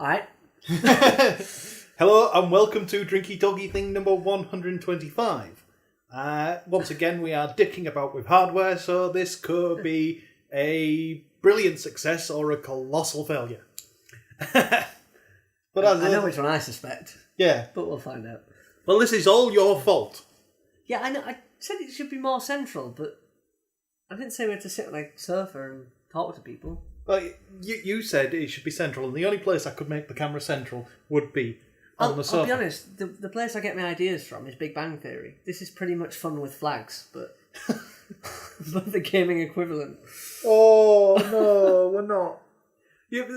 Alright. Hello and welcome to Drinky Talky Thing number 125. Once again, we are dicking about with hardware, so this could be a brilliant success or a colossal failure. But I know which one I suspect. Yeah. But we'll find out. Well, this is all your fault. Yeah, I know. I said it should be more central, but I didn't say we had to sit on a sofa and talk to people. Well, you said it should be central, and the only place I could make the camera central would be on the sofa. I'll be honest, the place I get my ideas from is Big Bang Theory. This is pretty much fun with flags, but but the gaming equivalent. Oh no, we're not.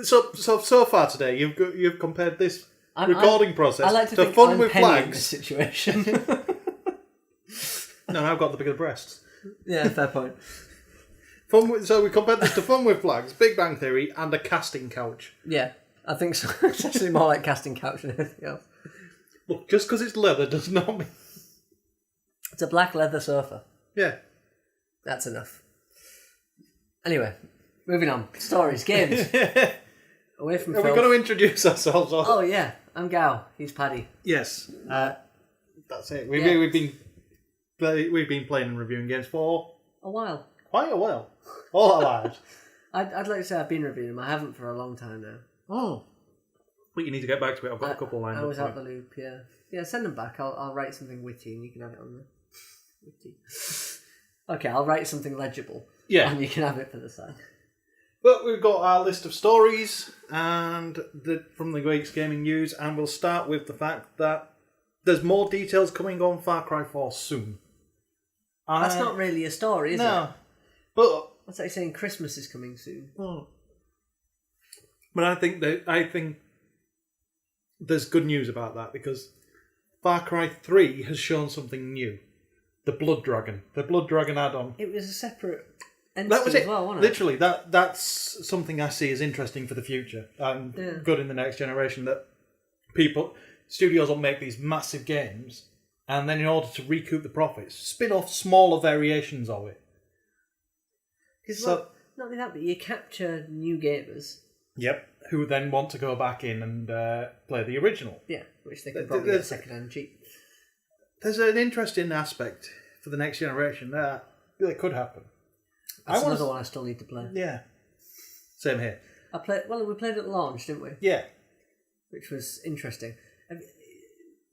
So far today, you've compared this recording process I like to to think fun I'm with Penny flags. in this situation. No, I've got the bigger breasts. Yeah, fair point. So we compared this to Fun with Flags, Big Bang Theory, and a casting couch. Yeah, I think so. It's actually more like casting couch than anything else. Look, just because it's leather does not mean... It's a black leather sofa. Yeah. That's enough. Anyway, moving on. Stories, games. Away from We've filth. got to introduce ourselves. Oh yeah, I'm Gao. He's Paddy. Yes. That's it. We've been playing and reviewing games for a while. Quite a while. All our lives. I'd like to say I've been reviewing them. I haven't for a long time now. Oh. But you need to get back to it. I've got a couple lines. I was out the loop, yeah. Yeah, send them back. I'll write something witty and you can have it on there. Witty. Okay, I'll write something legible. Yeah. And you can have it for the side. But we've got our list of stories and from the week's gaming news, and we'll start with the fact that there's more details coming on Far Cry 4 soon. That's not really a story, is it? No. But what's that saying? Christmas is coming soon. Oh. But I think there's good news about that, because Far Cry 3 has shown something new. The Blood Dragon add-on. It was a separate entity That was it. as well, wasn't it? Literally, that's something I see as interesting for the future and good in the next generation. That studios will make these massive games, and then in order to recoup the profits, spin off smaller variations of it. So, not only that, but you capture new gamers. Yep. Who then want to go back in and play the original. Yeah, which they can probably get second-hand cheap. There's an interesting aspect for the next generation that really could happen. That's another one I still need to play. Yeah. Same here. We played at launch, didn't we? Yeah. Which was interesting.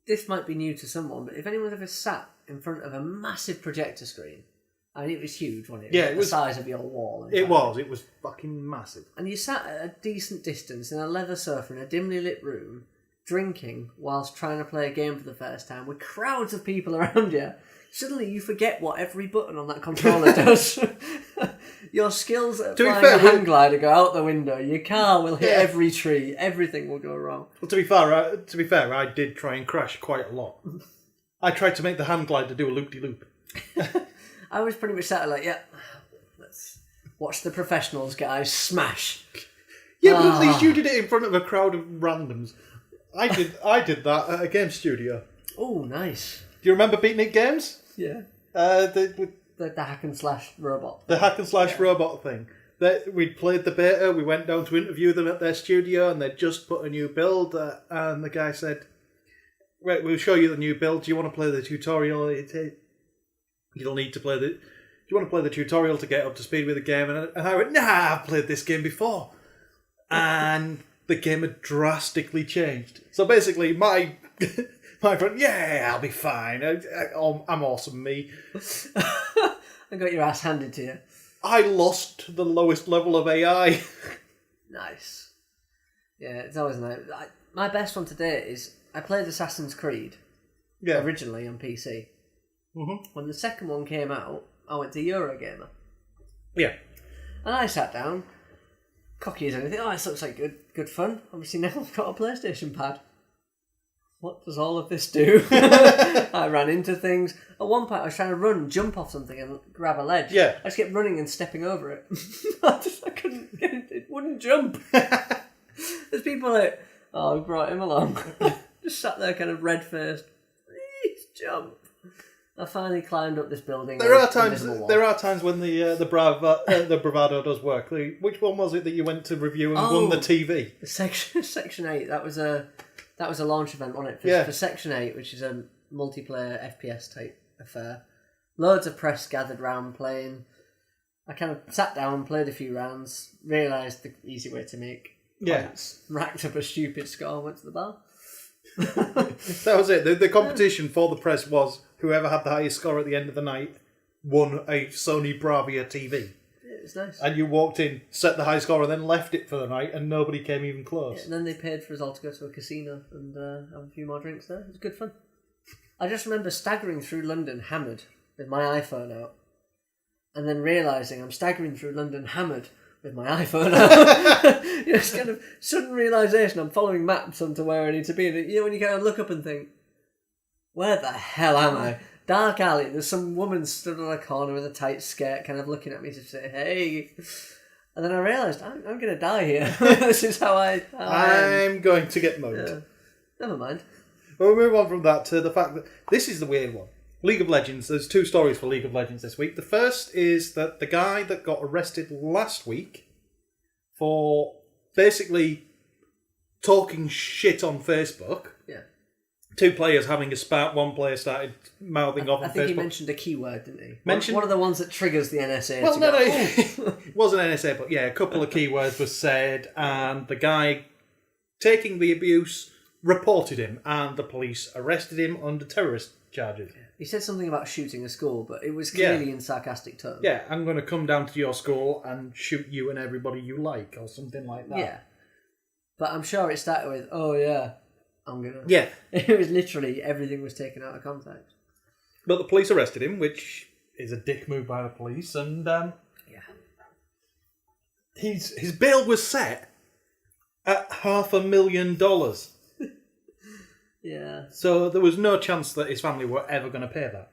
This might be new to someone, but if anyone's ever sat in front of a massive projector screen, I mean, it was huge, wasn't it? Yeah, it was the size of your wall. It was fucking massive. And you sat at a decent distance in a leather sofa in a dimly lit room, drinking whilst trying to play a game for the first time with crowds of people around you. Suddenly you forget what every button on that controller does. Your skills at flying a hang glider go out the window. Your car will hit every tree. Everything will go wrong. Well, to be fair, I did try and crash quite a lot. I tried to make the hand glider do a loop-de-loop. I was pretty much sat like, let's watch the professionals, guys, smash. Yeah, but at least you did it in front of a crowd of randoms. I did that at a game studio. Oh, nice. Do you remember Beatnik Games? Yeah. The hack and slash robot. The hack and slash robot thing. We'd played the beta, we went down to interview them at their studio, and they'd just put a new build, and the guy said, "Right, we'll show you the new build. Do you want to play the tutorial? You'll need to play the... Do you want to play the tutorial to get up to speed with the game?" And I went, "Nah, I've played this game before." And the game had drastically changed. So basically, my friend, I'll be fine. I'm awesome, me. I got your ass handed to you. I lost to the lowest level of AI. Nice. Yeah, it's always nice. My best one today is I played Assassin's Creed originally on PC. Mm-hmm. When the second one came out, I went to Eurogamer. Yeah. And I sat down, cocky as anything. Oh, this looks like good fun. Obviously now I've got a PlayStation pad. What does all of this do? I ran into things. At one point I was trying to jump off something and grab a ledge. Yeah. I just kept running and stepping over it. I couldn't get it. It wouldn't jump. There's people like, oh, we brought him along. Just sat there kind of red-faced. Please jump. I finally climbed up this building. There are times when the bravado does work. Which one was it that you went to review and won the TV? Section 8. That was a launch event on it for Section 8, which is a multiplayer FPS type affair. Loads of press gathered round playing. I kind of sat down, played a few rounds, realised the easy way to make points, racked up a stupid score, went to the bar. That was it. The competition for the press was whoever had the highest score at the end of the night won a Sony Bravia TV. It was nice. And you walked in, set the high score, and then left it for the night, and nobody came even close. Yeah, and then they paid for us all to go to a casino and have a few more drinks there. It was good fun. I just remember staggering through London hammered with my iPhone out, and then realising I'm staggering through London hammered with my iPhone out. It's kind of sudden realisation. I'm following maps onto where I need to be. And, when you kind of look up and think, where the hell am I? Dark alley. There's some woman stood on a corner with a tight skirt kind of looking at me to say, hey. And then I realised, I'm going to die here. This is how I'm going to get mugged. Yeah. Never mind. We'll move on from that to the fact that this is the weird one. League of Legends. There's 2 stories for League of Legends this week. The first is that the guy that got arrested last week for basically talking shit on Facebook. Yeah. 2 players having a spat. One player started mouthing off on Facebook. I think he mentioned a keyword, didn't he? One of the ones that triggers the NSA. Well, no. It wasn't NSA, but yeah, a couple of keywords were said, and the guy taking the abuse reported him, and the police arrested him under terrorist charges. He said something about shooting a school, but it was clearly in sarcastic terms. Yeah, I'm going to come down to your school and shoot you and everybody you like, or something like that. Yeah. But I'm sure it started with, oh yeah, I'm going to... Yeah. It was literally, everything was taken out of context. But the police arrested him, which is a dick move by the police, and his bail was set at $500,000. Yeah. So there was no chance that his family were ever going to pay that.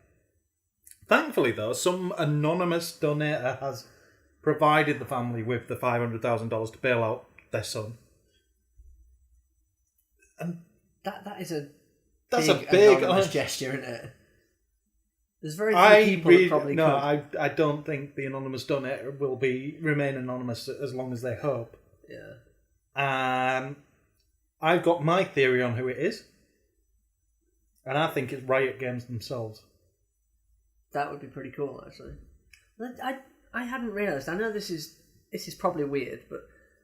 Thankfully, though, some anonymous donator has provided the family with the $500,000 to bail out their son. And that is a big anonymous gesture, isn't it? There's very few people that probably could. I don't think the anonymous donator will remain anonymous as long as they hope. Yeah. I've got my theory on who it is. And I think it's Riot Games themselves. That would be pretty cool, actually. I hadn't realised. I know this is probably weird, but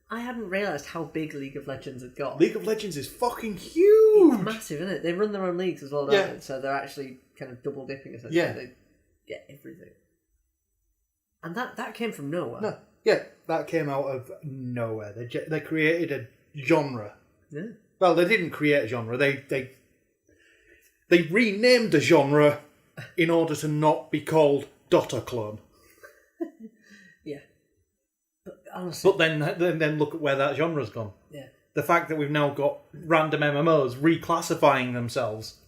I hadn't realised how big League of Legends had got. League of Legends is fucking huge! It's massive, isn't it? They run their own leagues as well, don't they? So they're actually kind of double dipping, essentially. Yeah. They get everything. And that came from nowhere. No. Yeah, that came out of nowhere. They created a genre. Yeah. Well, they didn't create a genre. They renamed a genre in order to not be called Dota Clone. Yeah. But honestly... But then look at where that genre's gone. Yeah. The fact that we've now got random MMOs reclassifying themselves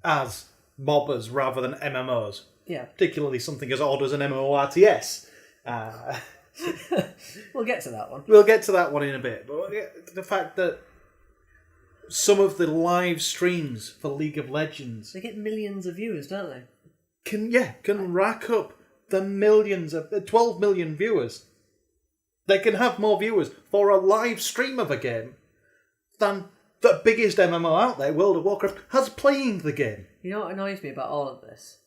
as MOBAs rather than MMOs. Yeah. Particularly something as odd as an MMORTS. We'll get to that one. We'll get to that one in a bit. But the fact that some of the live streams for League of Legends... They get millions of viewers, don't they? Can rack up the millions of... 12 million viewers. They can have more viewers for a live stream of a game than the biggest MMO out there, World of Warcraft, has playing the game. You know what annoys me about all of this?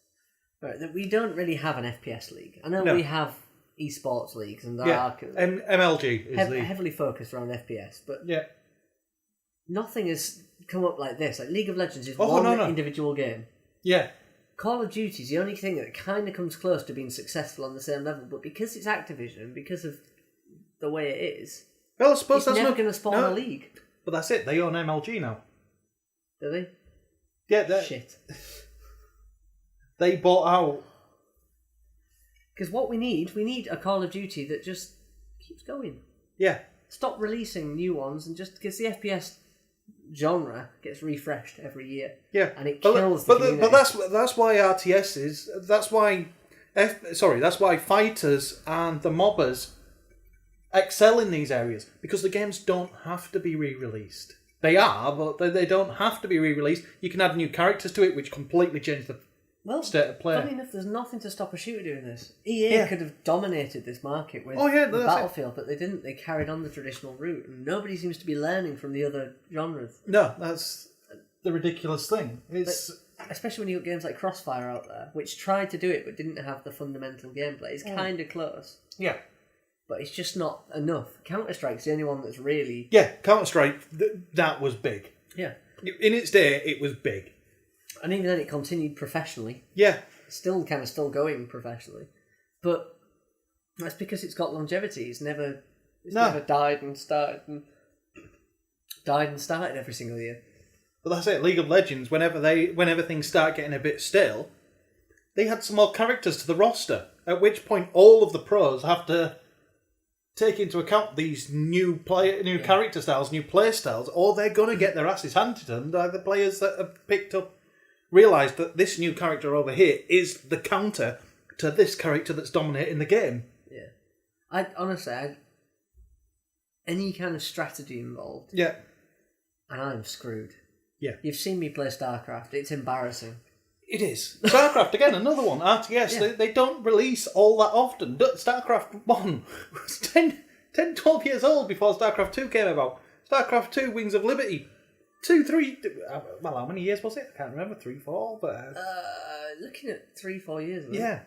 Right, that we don't really have an FPS league. I know we have esports leagues and there are... And MLG is heavily focused around FPS, but... Yeah. Nothing has come up like this. Like League of Legends is individual game. Yeah. Call of Duty is the only thing that kind of comes close to being successful on the same level, but because it's Activision and because of the way it is, well, I suppose it's that's never going to spawn a league. But that's it. They own MLG now. Do they? Yeah. Shit. They bought out. Because what we need a Call of Duty that just keeps going. Yeah. Stop releasing new ones and just because the FPS genre gets refreshed every year. Yeah, and it kills the community. But that's why RTS is. That's why. That's why fighters and the mobbers excel in these areas because the games don't have to be re-released. They are, but they don't have to be re-released. You can add new characters to it, which completely change the state of play. Funny enough, there's nothing to stop a shooter doing this. EA could have dominated this market with Battlefield, but they didn't. They carried on the traditional route, and nobody seems to be learning from the other genres. No, that's the ridiculous thing. Especially when you got games like Crossfire out there, which tried to do it but didn't have the fundamental gameplay. It's kind of close. Yeah. But it's just not enough. Counter-Strike's the only one that's really... Yeah, Counter-Strike, that was big. Yeah. In its day, it was big. And even then it continued professionally. Yeah. Still going professionally. But that's because it's got longevity. It's never died and started every single year. But that's it. League of Legends, whenever things start getting a bit stale, they had some more characters to the roster. At which point, all of the pros have to take into account these new character styles, new play styles, or they're going to get their asses handed to them by the players that have realised that this new character over here is the counter to this character that's dominating the game. Yeah, honestly, any kind of strategy involved. Yeah, and I'm screwed. Yeah. You've seen me play StarCraft. It's embarrassing. It is. StarCraft, again, another one. RTS, they don't release all that often. StarCraft 1 was 10, 12 years old before StarCraft 2 came about. StarCraft 2, Wings of Liberty. 2, 3... Well, how many years was it? I can't remember. 3, 4, but... Looking at 3-4 years. Yeah.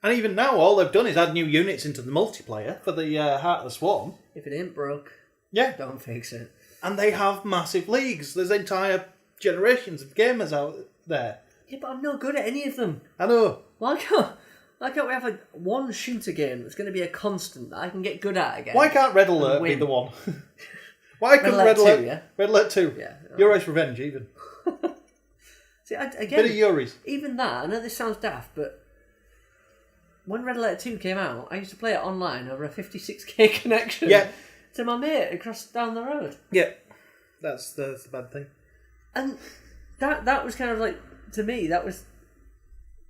And even now, all they've done is add new units into the multiplayer for the Heart of the Swarm. If it ain't broke, don't fix it. And they have massive leagues. There's entire generations of gamers out there. Yeah, but I'm not good at any of them. I know. Why can't we have one shooter game that's going to be a constant that I can get good at again? Why can't Red Alert be the one? Why couldn't Red Alert 2, yeah? Red Alert 2. Yeah. Yuri's Revenge, even. See, again, bit of Yuri's. Even that, I know this sounds daft, but when Red Alert 2 came out, I used to play it online over a 56k connection to my mate across down the road. Yeah. That's the bad thing. And that was kind of like, to me, that was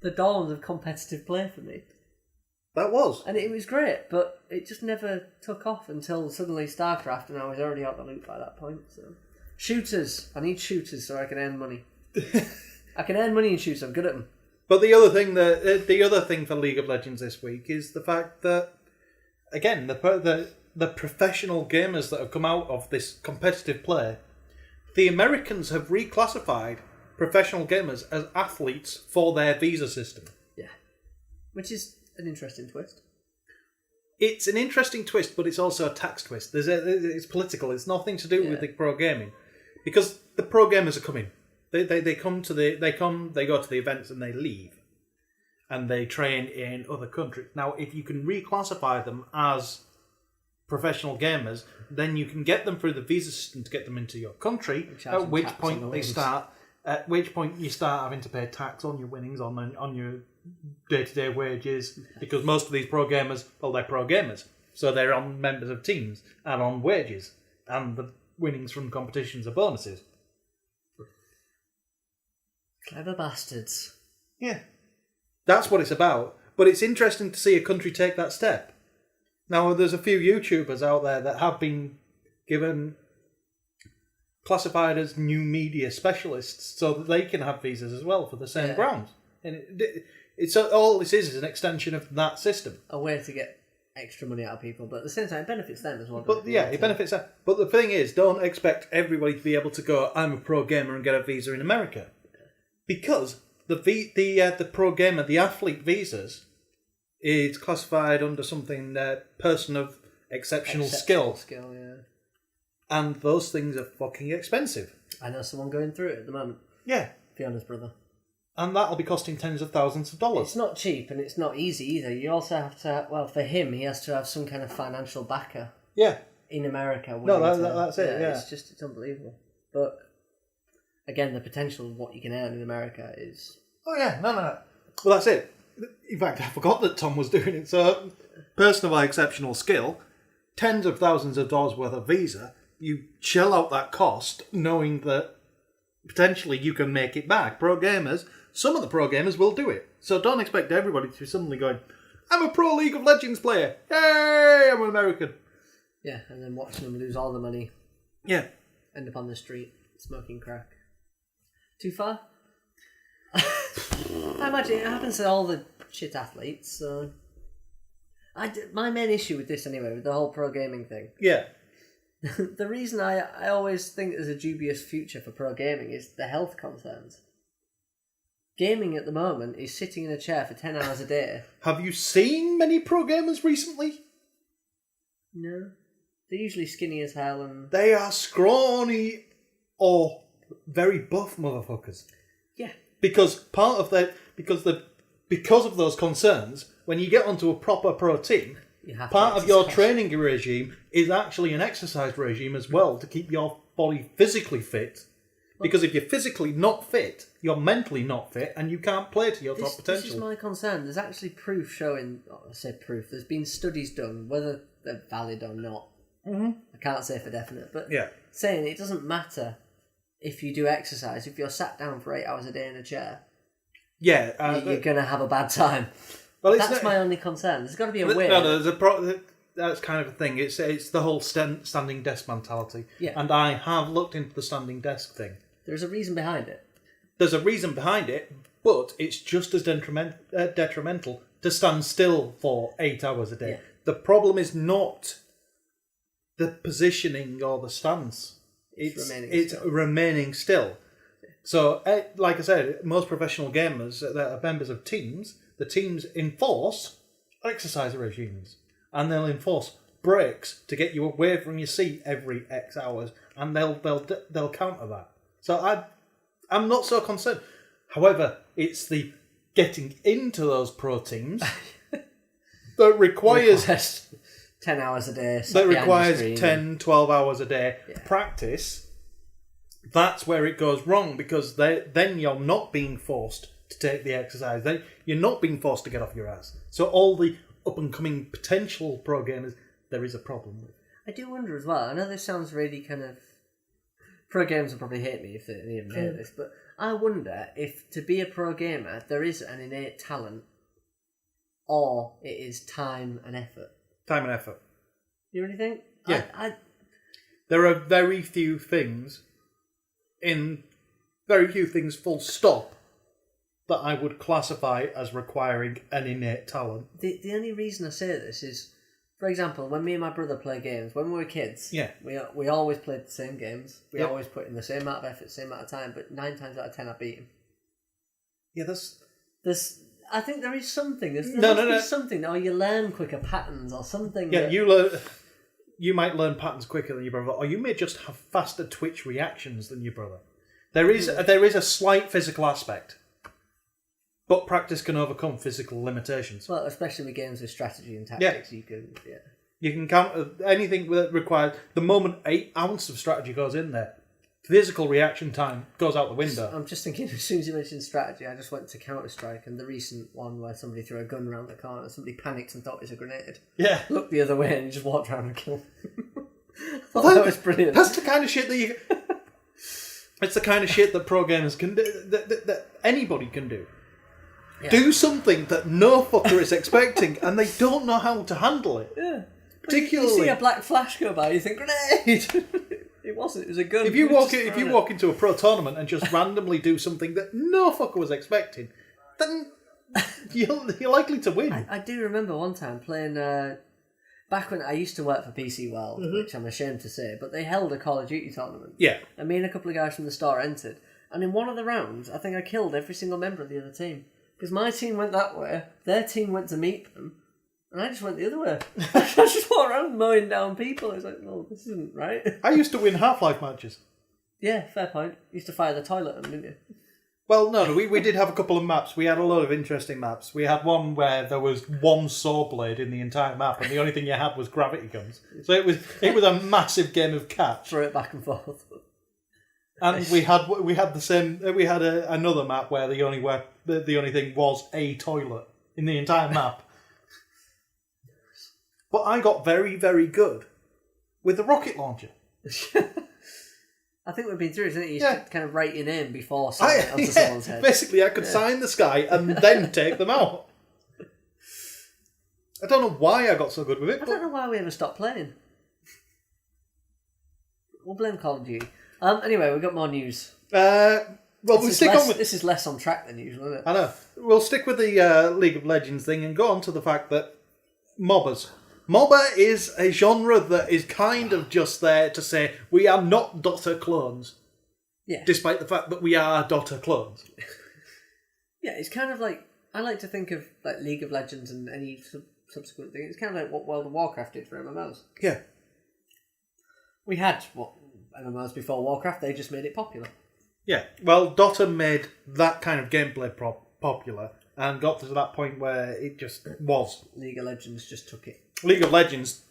the dawn of competitive play for me. That was. And it was great, but it just never took off until suddenly StarCraft, and I was already out the loop by that point. So, shooters. I need shooters so I can earn money. I can earn money in shooters. I'm good at them. But the other thing for League of Legends this week is the fact that, again, the professional gamers that have come out of this competitive play, the Americans have reclassified professional gamers as athletes for their visa system. Yeah. Which is an interesting twist. It's an interesting twist, but it's also a tax twist. It's political. It's nothing to do with the pro gaming, because the pro gamers are coming. They go to the events and they leave, and they train in other countries. Now, if you can reclassify them as professional gamers, then you can get them through the visa system to get them into your country. At which point you start having to pay tax on your winnings, on your day-to-day wages, because most of these pro gamers, they're pro gamers, so they're on members of teams and on wages, and the winnings from competitions are bonuses. Clever bastards. Yeah, that's what it's about. But it's interesting to see a country take that step. Now, there's a few YouTubers out there that have been classified as new media specialists so that they can have visas as well for the same grounds. And all this is an extension of that system. A way to get extra money out of people, but at the same time it benefits them as well. But it benefits them. But the thing is, don't expect everybody to be able to go, I'm a pro gamer and get a visa in America. Because the pro gamer, the athlete visas, is classified under something person of exceptional skill. Yeah. And those things are fucking expensive. I know someone going through it at the moment. Yeah. Fiona's brother. And that'll be costing tens of thousands of dollars. It's not cheap, and it's not easy either. You also have to, for him, he has to have some kind of financial backer. Yeah. In America. No, that's it, yeah. It's unbelievable. But, again, the potential of what you can earn in America is... Oh, yeah, no. Well, that's it. In fact, I forgot that Tom was doing it. So, person of exceptional skill, tens of thousands of dollars worth of visa, you shell out that cost knowing that potentially you can make it back. Pro gamers, some of the pro gamers will do it. So don't expect everybody to be suddenly going, I'm a pro League of Legends player. Yay, I'm an American. Yeah, and then watching them lose all the money. Yeah. End up on the street, smoking crack. Too far? I imagine it happens to all the shit athletes, so... my main issue with this, anyway, with the whole pro gaming thing... Yeah. The reason I always think there's a dubious future for pro gaming is the health concerns. Gaming at the moment is sitting in a chair for 10 hours a day. Have you seen many pro gamers recently? No. They're usually skinny as hell and... They are scrawny or very buff motherfuckers. Yeah. Because part of that, because of those concerns, when you get onto a proper pro team, part of your training regime is actually an exercise regime as well to keep your body physically fit. Because if you're physically not fit, you're mentally not fit, and you can't play to your top potential. This is my concern. There's actually proof showing... I say proof. There's been studies done, whether they're valid or not. Mm-hmm. I can't say for definite, but yeah. Saying it doesn't matter if you do exercise, if you're sat down for 8 hours a day in a chair. Yeah. You're going to have a bad time. Well, that's my only concern. There's got to be a way. No, that's kind of a thing. It's the whole standing desk mentality. Yeah. And I have looked into the standing desk thing. There's a reason behind it. There's a reason behind it, but it's just as detrimental to stand still for 8 hours a day. Yeah. The problem is not the positioning or the stance. It's remaining still. So, like I said, most professional gamers that are members of teams, the teams enforce exercise regimes. And they'll enforce breaks to get you away from your seat every X hours. And they'll counter that. So I'm not so concerned. However, it's the getting into those pro teams that requires 10 hours a day. That requires 10, 12 hours a day practice. That's where it goes wrong, because then you're not being forced to take the exercise. Then you're not being forced to get off your ass. So all the up-and-coming potential pro gamers, there is a problem with. I do wonder as well. I know this sounds really kind of... Pro gamers will probably hate me if they even hear this, but I wonder if to be a pro gamer there is an innate talent, or it is time and effort. Time and effort. You really think? Yeah. There are very few things full stop that I would classify as requiring an innate talent. The only reason I say this is, for example, when me and my brother play games, when we were kids, we always played the same games. We always put in the same amount of effort, same amount of time, but 9 times out of 10 I beat him. Yeah, I think there is something. There must be something, or you learn quicker patterns or something. Yeah, you might learn patterns quicker than your brother, or you may just have faster twitch reactions than your brother. There is a slight physical aspect, but practice can overcome physical limitations. Well, especially with games with strategy and tactics, you can counter anything that requires the moment 1 ounce of strategy goes in there. Physical reaction time goes out the window. I'm just thinking, as soon as you mentioned strategy, I just went to Counter-Strike, and the recent one where somebody threw a gun around the corner, somebody panicked and thought it was a grenade. Yeah. Looked the other way and just walked around and killed him. That was brilliant. That's the kind of shit that you... It's the kind of shit that pro gamers can do, that anybody can do. Yeah. Do something that no fucker is expecting, and they don't know how to handle it. Yeah. Particularly... You see a black flash go by, you think, grenade! It wasn't, it was a gun. If you walk into a pro tournament and just randomly do something that no fucker was expecting, then you're likely to win. I do remember one time playing, back when I used to work for PC World, which I'm ashamed to say, but they held a Call of Duty tournament. Yeah. And me and a couple of guys from the store entered, and in one of the rounds, I think I killed every single member of the other team. Because my team went that way, their team went to meet them, and I just went the other way. I just walked around mowing down people. I was like, no, this isn't right. I used to win Half-Life matches. Yeah, fair point. You used to fire the toilet at them, didn't you? Well, no, we did have a couple of maps. We had a lot of interesting maps. We had one where there was one saw blade in the entire map, and the only thing you had was gravity guns. So it was a massive game of catch. Throw it back and forth. And we had the same. We had another map where the only thing was a toilet in the entire map. But I got very, very good with the rocket launcher. I think we've been through it, isn't it? You used to kind of write your name before signing it onto someone's head. Basically, I could sign the sky and then take them out. I don't know why I got so good with it. I don't know why we ever stopped playing. We'll blame Call of Duty. Anyway, we've got more news. Well, we'll stick on with... This is less on track than usual, isn't it? I know. We'll stick with the League of Legends thing and go on to the fact that MOBAs. MOBA is a genre that is kind of just there to say we are not Dota clones. Yeah. Despite the fact that we are Dota clones. Yeah, it's kind of like... I like to think of like League of Legends and any subsequent thing. It's kind of like what World of Warcraft did for MMOs. Yeah. We had MMOs before Warcraft, they just made it popular. Yeah, well, Dota made that kind of gameplay popular and got to that point where it just was. League of Legends just took it. League of Legends.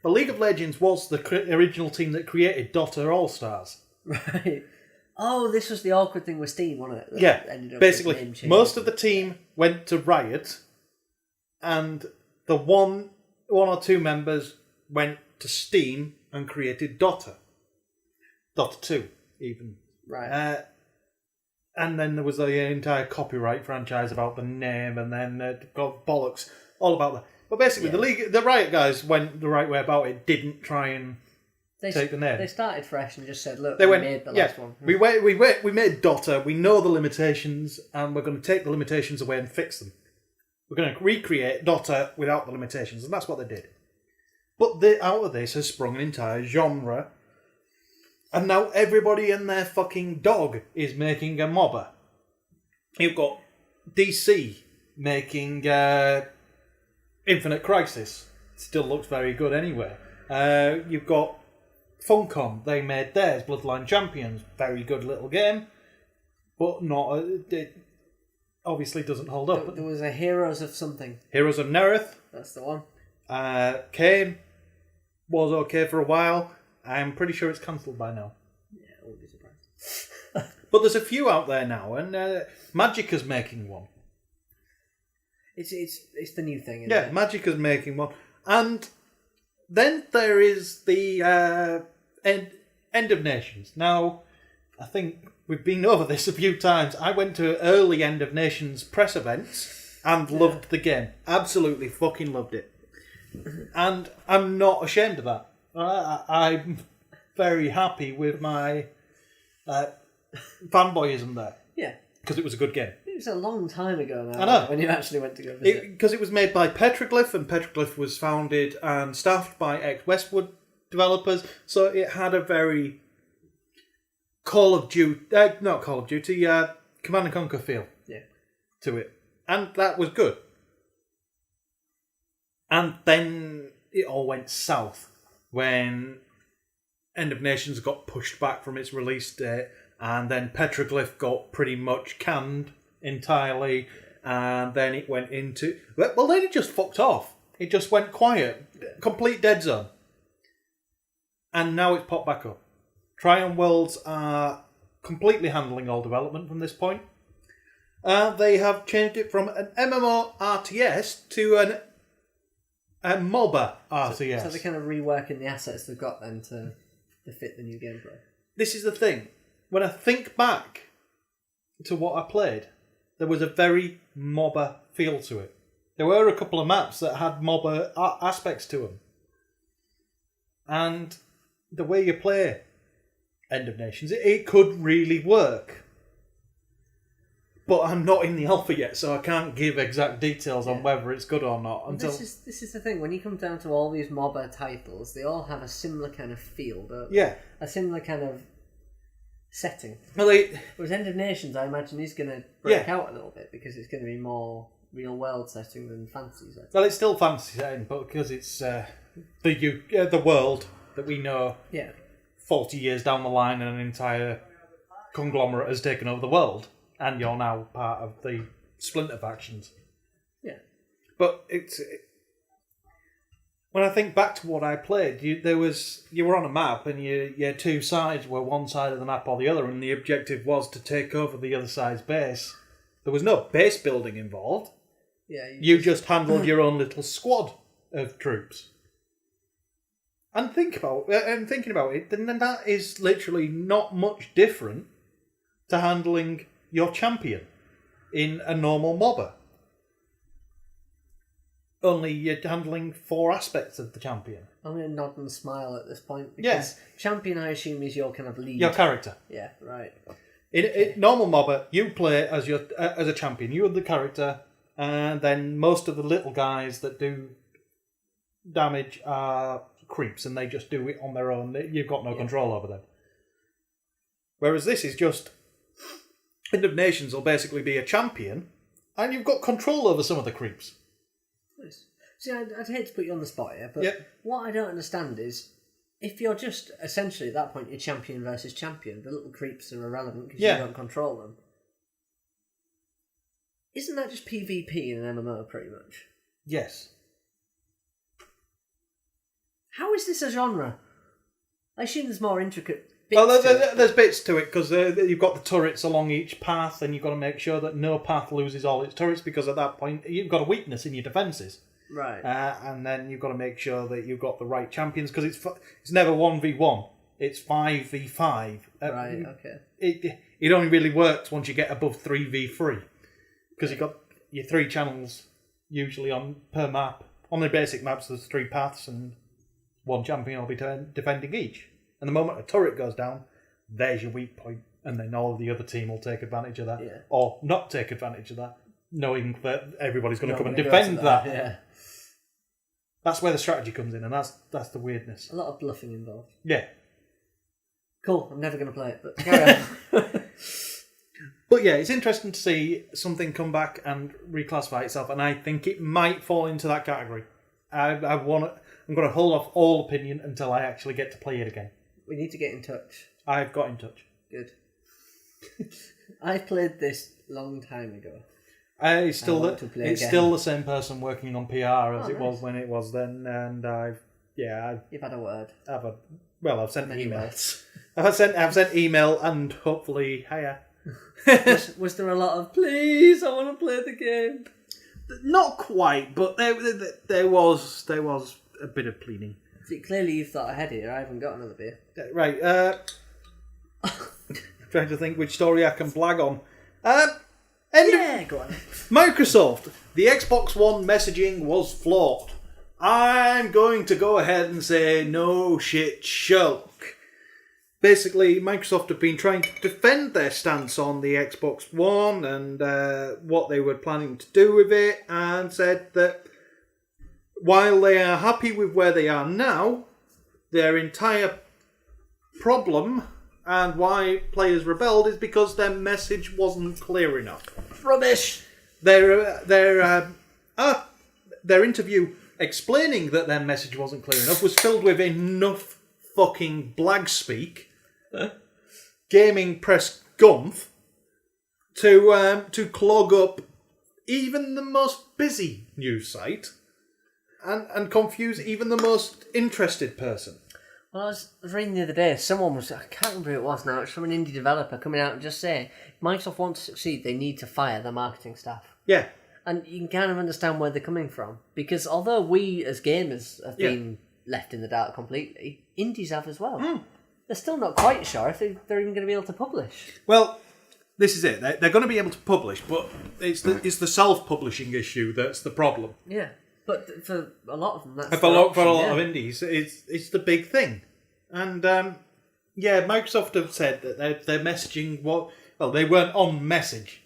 Well, League of Legends was the original team that created Dota All-Stars. Right. Oh, this was the awkward thing with Steam, wasn't it? Yeah, Ended up basically, most of the team went to Riot, and the one or two members went to Steam and created Dota. Dota 2, even. Right. And then there was the entire copyright franchise about the name, and then got bollocks all about that. But basically, the Riot guys went the right way about it. Didn't try and take the name. They started fresh and just said, "Look, we made the last one. We made Dota. We know the limitations, and we're going to take the limitations away and fix them. We're going to recreate Dota without the limitations," and that's what they did. But out of this has sprung an entire genre. And now everybody and their fucking dog is making a MOBA. You've got DC making Infinite Crisis. Still looks very good anyway. You've got Funcom. They made theirs, Bloodline Champions. Very good little game. But not... it obviously doesn't hold up. There was a Heroes of something. Heroes of Nerith. That's the one. Kane was okay for a while. I'm pretty sure it's cancelled by now. Yeah, I wouldn't be surprised. But there's a few out there now, and Magicka's making one. It's the new thing, isn't Yeah, it? Magicka's making one. And then there is the End of Nations. Now, I think we've been over this a few times. I went to early End of Nations press events and loved the game. Absolutely fucking loved it. And I'm not ashamed of that. I'm very happy with my fanboyism there. Yeah. Because it was a good game. It was a long time ago now. I know. When you actually went to go visit. Because it was made by Petroglyph, and Petroglyph was founded and staffed by ex-Westwood developers, so it had a very Command and Conquer feel to it. And that was good. And then it all went south when End of Nations got pushed back from its release date, and then Petroglyph got pretty much canned entirely, and then it went into... Well, then it just fucked off. It just went quiet. Complete dead zone. And now it's popped back up. Triumph Worlds are completely handling all development from this point. They have changed it from an MMO RTS to a MOBA RTS. So they're kind of reworking the assets they've got then to fit the new gameplay. This is the thing. When I think back to what I played, there was a very MOBA feel to it. There were a couple of maps that had MOBA aspects to them. And the way you play End of Nations, it could really work. But I'm not in the alpha yet, so I can't give exact details on whether it's good or not. Until This is the thing. When you come down to all these MOBA titles, they all have a similar kind of feel, don't they? Yeah. A similar kind of setting. Well, Whereas End of Nations, I imagine, is going to break out a little bit because it's going to be more real-world setting than fantasy setting. well, it's still fantasy setting, but because it's the world that we know 40 years down the line and an entire conglomerate has taken over the world, and you're now part of the splinter factions. Yeah. But when I think back to what I played, you were on a map and your two sides were one side of the map or the other, and the objective was to take over the other side's base. There was no base building involved. Yeah. You just handled your own little squad of troops. And thinking about it, then that is literally not much different to handling your champion in a normal MOBA. Only you're handling 4 aspects of the champion. I'm going to nod and smile at this point because champion, I assume, is your kind of lead. Your character. Yeah, right. In normal MOBA, you play as a champion. You're the character, and then most of the little guys that do damage are creeps, and they just do it on their own. You've got no control over them. Whereas this is just End of Nations will basically be a champion, and you've got control over some of the creeps. Nice. See, I'd hate to put you on the spot here, but what I don't understand is, if you're just, essentially at that point, you're champion versus champion, the little creeps are irrelevant because you don't control them. Isn't that just PvP in an MMO, pretty much? Yes. How is this a genre? I assume there's more intricate bits there's bits to it, because you've got the turrets along each path, and you've got to make sure that no path loses all its turrets, because at that point, you've got a weakness in your defences. Right. And then you've got to make sure that you've got the right champions, because it's never 1v1, it's 5v5. Right, okay. It only really works once you get above 3v3, because you've got your 3 channels usually per map. On the basic maps, there's 3 paths, and 1 champion will be defending each. And the moment a turret goes down, there's your weak point, and then all of the other team will take advantage of that, or not take advantage of that, knowing that everybody's going to come and defend that. Yeah. That's where the strategy comes in, and that's the weirdness. A lot of bluffing involved. Yeah. Cool, I'm never going to play it, but carry on. But yeah, it's interesting to see something come back and reclassify itself, and I think it might fall into that category. I'm going to hold off all opinion until I actually get to play it again. We need to get in touch. I've got in touch. Good. I played this long time ago. It's still the same person working on PR as it was when it was then, and You've had a word. I've sent emails. I've sent email and hopefully hiya. was there a lot of please? I want to play the game. Not quite, but there was a bit of pleading. See, clearly you've thought ahead here. I haven't got another beer. Right. I'm trying to think which story I can blag on. Go on. Microsoft. The Xbox One messaging was flawed. I'm going to go ahead and say no shit, Shulk. Basically, Microsoft have been trying to defend their stance on the Xbox One and what they were planning to do with it, and said that while they are happy with where they are now, their entire problem and why players rebelled is because their message wasn't clear enough. Rubbish! Their interview explaining that their message wasn't clear enough was filled with enough fucking blag speak, gaming press gumph, to clog up even the most busy news site and confuse even the most interested person. Well, I was reading the other day, I can't remember who it was now, it's from an indie developer coming out and just saying, if Microsoft wants to succeed, they need to fire their marketing staff. Yeah. And you can kind of understand where they're coming from. Because although we, as gamers, have been left in the dark completely, indies have as well. They're still not quite sure if they're even going to be able to publish. Well, this is it. They're going to be able to publish, but it's the self-publishing issue that's the problem. Yeah. But for a lot of them, that's for a lot of indies, it's the big thing. And Microsoft have said that their messaging they weren't on message.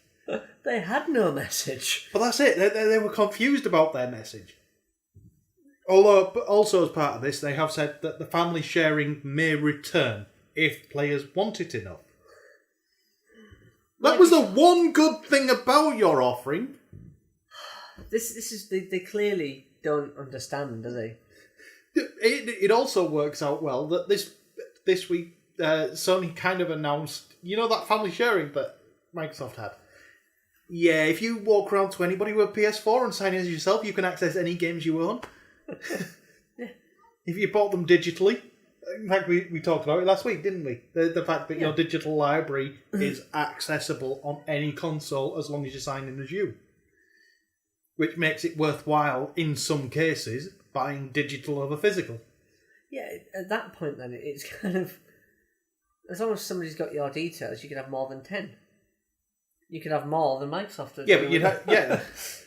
They had no message. But that's it. They were confused about their message. Although, also as part of this, they have said that the family sharing may return if players want it enough. That was the one good thing about your offering. This is they clearly don't understand, do they? It also works out well that this week Sony kind of announced, that family sharing that Microsoft had. Yeah, if you walk around to anybody with a PS4 and sign in as yourself, you can access any games you own. If you bought them digitally. In fact, we talked about it last week, didn't we? The fact that your digital library is accessible on any console as long as you sign in as you. Which makes it worthwhile, in some cases, buying digital over physical. Yeah, at that point then, it's kind of... As long as somebody's got your details, you can have more than 10. You could have more than Microsoft does. Yeah, but you'd have... Yeah.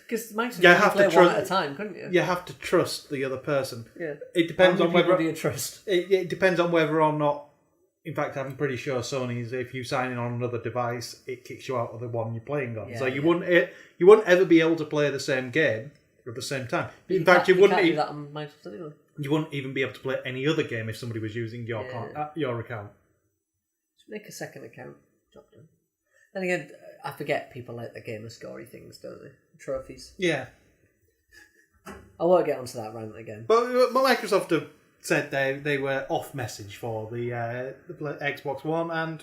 Because Microsoft could play one at a time, couldn't you? You have to trust the other person. Yeah. It depends on whether... Do you trust? It depends on whether or not In fact, I'm pretty sure Sony's, if you sign in on another device, it kicks you out of the one you're playing on. So you wouldn't ever be able to play the same game at the same time. In fact, you wouldn't do that on Microsoft anyway. You wouldn't even be able to play any other game if somebody was using your account. Just make a second account. Job done. Then again, I forget people like the gamer scory things, don't they? Trophies. Yeah. I won't get onto that rant again. But Microsoft have said they were off message for the Xbox One, and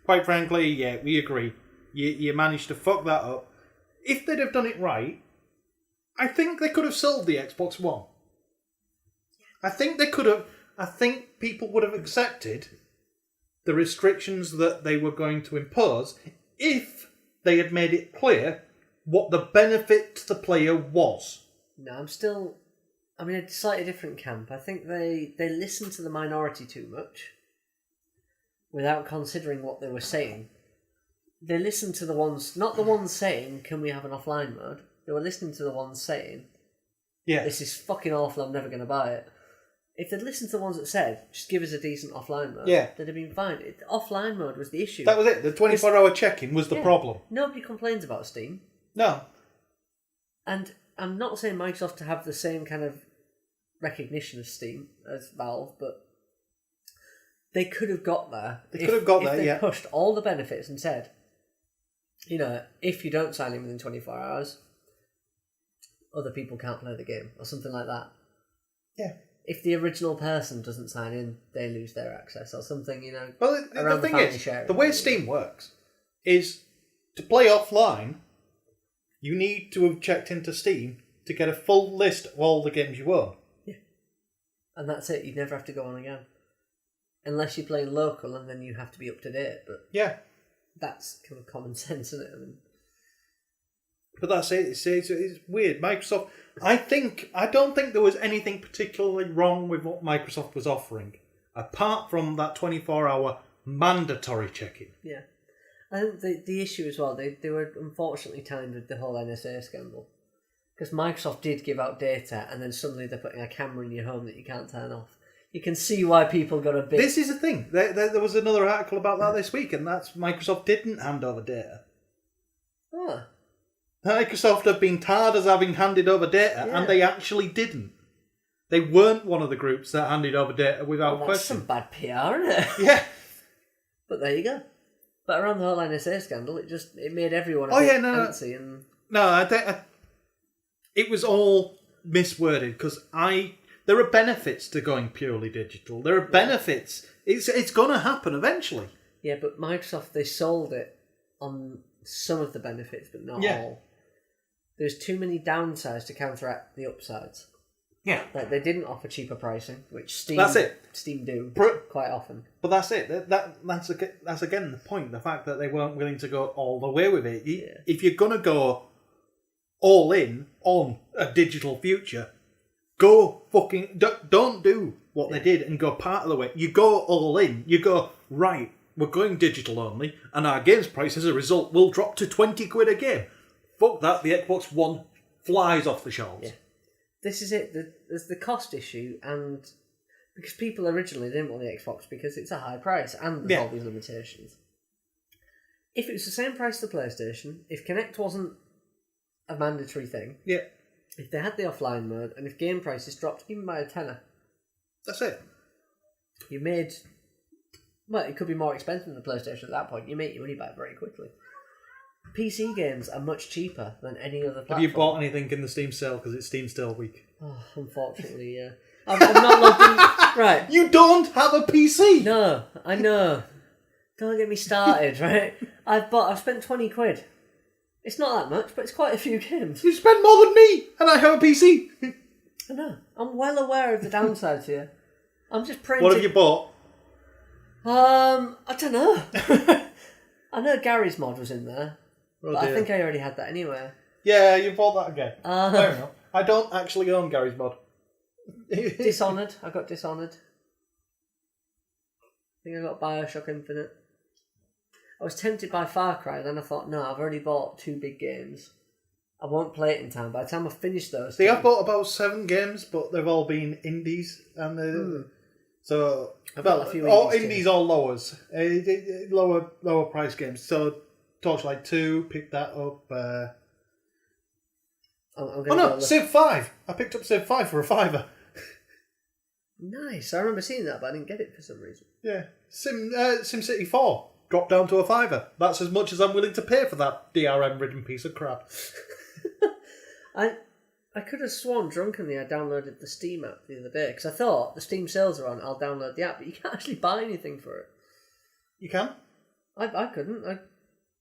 quite frankly, yeah, we agree. You managed to fuck that up. If they'd have done it right, I think they could have sold the Xbox One. I think they could have. I think people would have accepted the restrictions that they were going to impose if they had made it clear what the benefit to the player was. No, I'm in a slightly different camp. I think they listen to the minority too much without considering what they were saying. They listened to the ones, not the ones saying, can we have an offline mode? They were listening to the ones saying, yeah, this is fucking awful, I'm never going to buy it. If they'd listened to the ones that said, just give us a decent offline mode, they'd have been fine. Offline mode was the issue. That was it. The 24-hour check-in was the problem. Nobody complains about Steam. No. And I'm not saying Microsoft to have the same kind of recognition of Steam as Valve, but they could have got there. If they pushed all the benefits and said, if you don't sign in within 24 hours, other people can't play the game, or something like that. Yeah. If the original person doesn't sign in, they lose their access, or something, Well, around the thing family is, sharing. the way Steam works is to play offline, you need to have checked into Steam to get a full list of all the games you own. Yeah. And that's it. You never have to go on again. Unless you're playing local, and then you have to be up to date. But yeah, that's kind of common sense, isn't it? But that's it. It's weird. Microsoft. I don't think there was anything particularly wrong with what Microsoft was offering, apart from that 24-hour mandatory check-in. Yeah. I think the issue as well, they were unfortunately timed with the whole NSA scandal. Because Microsoft did give out data, and then suddenly they're putting a camera in your home that you can't turn off. You can see why people got a bit... This is the thing. There was another article about that this week, and that's Microsoft didn't hand over data. Oh. Microsoft have been tarred as having handed over data, and they actually didn't. They weren't one of the groups that handed over data without question. That's some bad PR, isn't it? Yeah. But there you go. But around the whole NSA scandal, it made everyone antsy. And... No, I think it was all misworded, because there are benefits to going purely digital. There are benefits. It's going to happen eventually. Yeah, but Microsoft, they sold it on some of the benefits, but not all. There's too many downsides to counteract the upsides. Yeah. Like, they didn't offer cheaper pricing, which Steam do quite often. But that's it. That's again the point. The fact that they weren't willing to go all the way with it. If you're going to go all in on a digital future, go fucking... Don't do what they did and go part of the way. You go all in. You go, right, we're going digital only, and our games price as a result will drop to 20 quid a game. Fuck that, the Xbox One flies off the shelves. Yeah. This is it. There's the cost issue, and because people originally didn't want the Xbox because it's a high price and there's all these limitations. If it was the same price as the PlayStation, if Kinect wasn't a mandatory thing, if they had the offline mode, and if game prices dropped even by a tenner, that's it. You made... Well, it could be more expensive than the PlayStation at that point. You make your money back very quickly. PC games are much cheaper than any other platform. Have you bought anything in the Steam sale? Because it's Steam Sale Week. Oh, unfortunately, yeah. I'm not logged in... Right. You don't have a PC! No, I know. Don't get me started, right? I've spent 20 quid. It's not that much, but it's quite a few games. You spend more than me, and I have a PC. I know. I'm well aware of the downsides here. I'm just praying. What have you bought? I don't know. I know Gary's mod was in there. Oh, but I think I already had that anyway. Yeah, you bought that again. Fair enough. I don't actually own Gary's mod. Dishonored. I got Dishonored. I think I got Bioshock Infinite. I was tempted by Far Cry, then I thought, no, I've already bought 2 big games. I won't play it in time. By the time I finish those... See, I've bought about 7 games, but they've all been indies, and So I've got a few all indies indies, all lowers, lower price games. So Torchlight 2, picked that up. I'm gonna go Civ 5. I picked up Civ 5 for a £5. Nice. I remember seeing that, but I didn't get it for some reason. Yeah, SimCity 4 dropped down to a £5. That's as much as I'm willing to pay for that DRM-ridden piece of crap. I could have sworn drunkenly I downloaded the Steam app the other day because I thought the Steam sales are on. I'll download the app, but you can't actually buy anything for it. You can? I couldn't.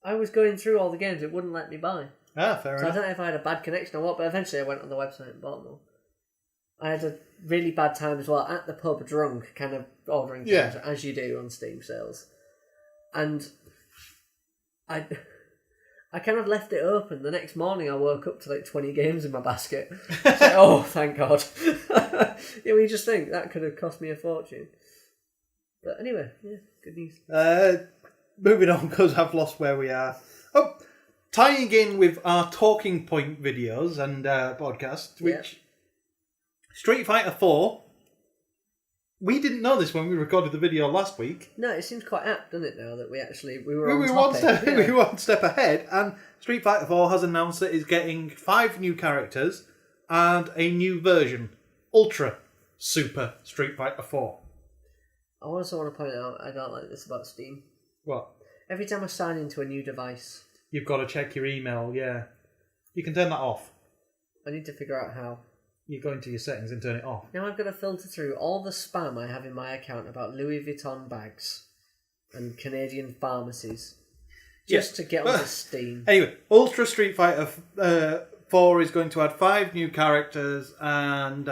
I was going through all the games. It wouldn't let me buy. Fair So enough. I don't know if I had a bad connection or what, but eventually I went on the website and bought them all. I had a really bad time as well at the pub, drunk, kind of ordering things, as you do on Steam sales. And I kind of left it open. The next morning I woke up to like 20 games in my basket. Like, oh, thank God. You just think that could have cost me a fortune. But anyway, yeah, good news. Moving on, because I've lost where we are. Oh, tying in with our talking point videos and podcasts, which Street Fighter 4. We didn't know this when we recorded the video last week. No, it seems quite apt, doesn't it, now that we were one step ahead, and Street Fighter 4 has announced that it's getting 5 new characters and a new version, Ultra Super Street Fighter 4. I also want to point out, I don't like this about Steam. What? Every time I sign into a new device, You've got to check your email, yeah. You can turn that off. I need to figure out how. You go into your settings and turn it off. Now I've got to filter through all the spam I have in my account about Louis Vuitton bags and Canadian pharmacies just to get onto Steam. Anyway, Ultra Street Fighter 4 is going to add 5 new characters and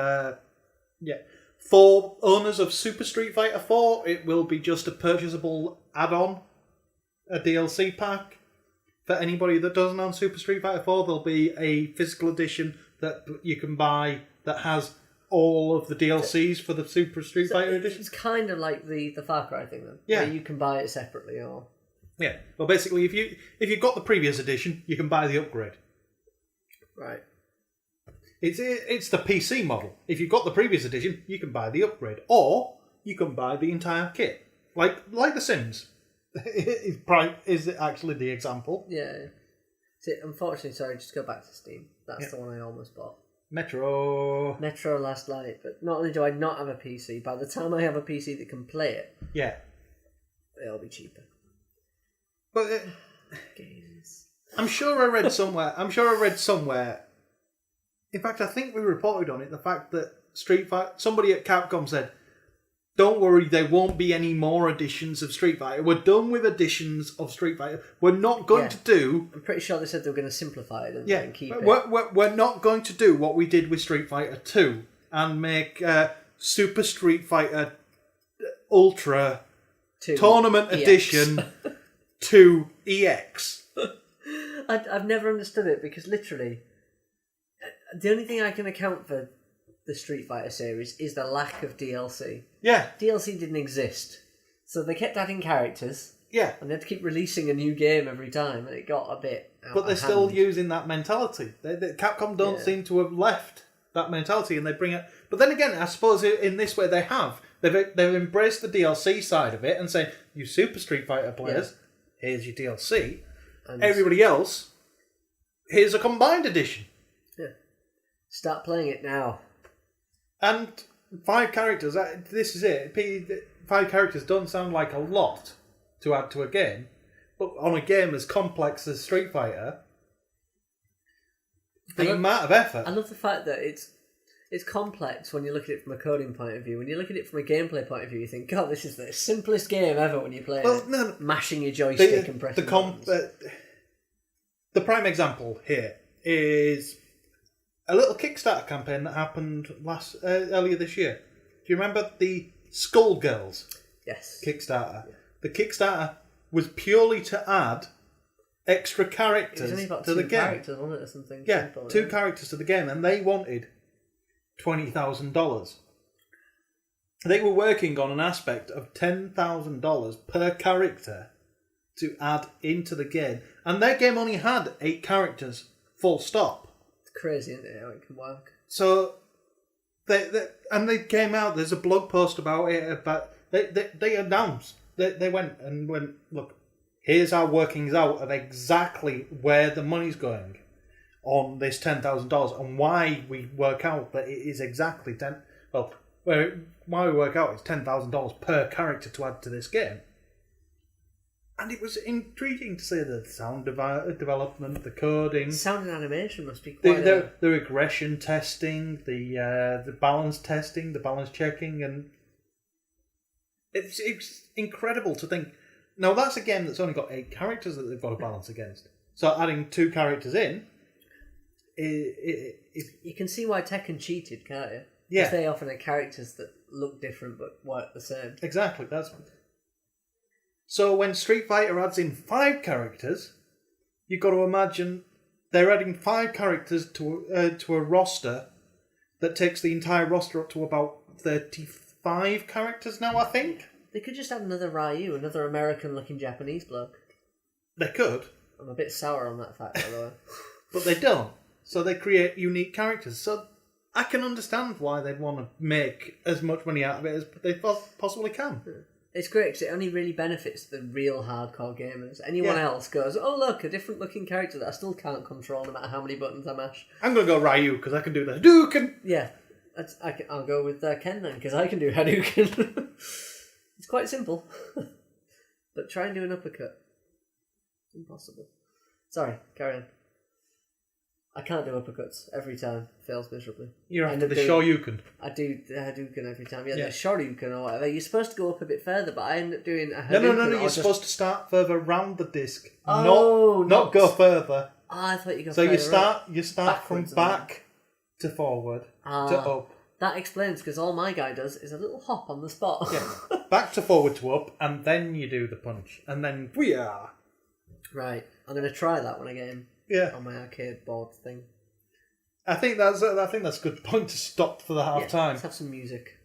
for owners of Super Street Fighter 4 it will be just a purchasable add-on, a DLC pack. For anybody that doesn't own Super Street Fighter 4, there'll be a physical edition that you can buy that has all of the DLCs for the Super Street Fighter edition. It's kind of like the Far Cry thing, then. Yeah. Where you can buy it separately, or... Yeah. Well, basically, if you've got the previous edition, you can buy the upgrade. Right. It's the PC model. If you've got the previous edition, you can buy the upgrade. Or you can buy the entire kit. Like The Sims. Is it actually the example? Yeah. See, unfortunately, sorry, just go back to Steam. That's the one I almost bought. Metro last night. But not only do I not have a PC, by the time I have a PC that can play it, it'll be cheaper. But Games. I'm sure I read somewhere. In fact, I think we reported on it. The fact that somebody at Capcom said, "Don't worry, there won't be any more editions of Street Fighter. We're done with editions of Street Fighter. We're not going to do." I'm pretty sure they said they were going to simplify it and keep it. We're not going to do what we did with Street Fighter 2 and make Super Street Fighter Ultra Tournament Edition 2 EX. I've never understood it because literally, the only thing I can account for the Street Fighter series is the lack of DLC. Yeah. DLC didn't exist. So they kept adding characters. Yeah. And they had to keep releasing a new game every time, and it got a bit out But they're of still hand. using that mentality. Capcom don't seem to have left that mentality, and they bring it. But then again, I suppose in this way they have. They've embraced the DLC side of it and say, "You Super Street Fighter players, here's your DLC. And everybody else, here's a combined edition." Yeah. Start playing it now. And 5 characters. This is it. 5 characters don't sound like a lot to add to a game, but on a game as complex as Street Fighter, the amount of effort. I love the fact that it's complex when you look at it from a coding point of view. When you look at it from a gameplay point of view, you think, God, this is the simplest game ever when you play it. Mashing your joystick and pressing buttons. The prime example here is a little Kickstarter campaign that happened earlier this year. Do you remember the Skullgirls? Yes. Kickstarter. Yeah. The Kickstarter was purely to add extra characters to the game. Characters, wasn't it, or something? Yeah, simple, 2 characters to the game, and they wanted $20,000. They were working on an aspect of $10,000 per character to add into the game, and their game only had 8 characters, full stop. It's crazy, isn't it, how it can work? So And they came out. There's a blog post about it. But they announced. They went, look, here's our workings out of exactly where the money's going on this $10,000 and why we work out that it is exactly why we work out it's $10,000 per character to add to this game. And it was intriguing to see the sound development, the coding. Sound and animation must be quite... The regression testing, the balance testing, the balance checking, and it's incredible to think. Now, that's a game that's only got 8 characters that they've got to balance against. So adding 2 characters in... You can see why Tekken cheated, can't you? Yeah. Because they often had characters that look different but work the same. Exactly, So when Street Fighter adds in 5 characters, you've got to imagine they're adding 5 characters to a roster that takes the entire roster up to about 35 characters now, I think. They could just add another Ryu, another American-looking Japanese bloke. They could. I'm a bit sour on that fact, by the way. But they don't. So they create unique characters. So I can understand why they'd want to make as much money out of it as they possibly can. It's great because it only really benefits the real hardcore gamers. Anyone else goes, oh look, a different looking character that I still can't control no matter how many buttons I mash. I'm going to go Ryu because I can do the Hadouken. Yeah, I'll go with Ken then because I can do Hadouken. It's quite simple. But try and do an uppercut. Impossible. Sorry, carry on. I can't do uppercuts every time. Fails miserably. You're after the Shoryuken. I do the Hadouken every time. Yeah, Yeah. the Shoryuken or whatever. You're supposed to go up a bit further, but I end up doing a Hadouken. No. You're supposed to start further round the disc. Oh, not go further. I thought you go So further up. you start from Backwards, back to forward to up. That explains because all my guy does is a little hop on the spot. Yeah. Back to forward to up, and then you do the punch, and then booyah. Right. I'm going to try that when I get in. Yeah. On my arcade board thing. I think that's a good point to stop for the half time. Let's have some music.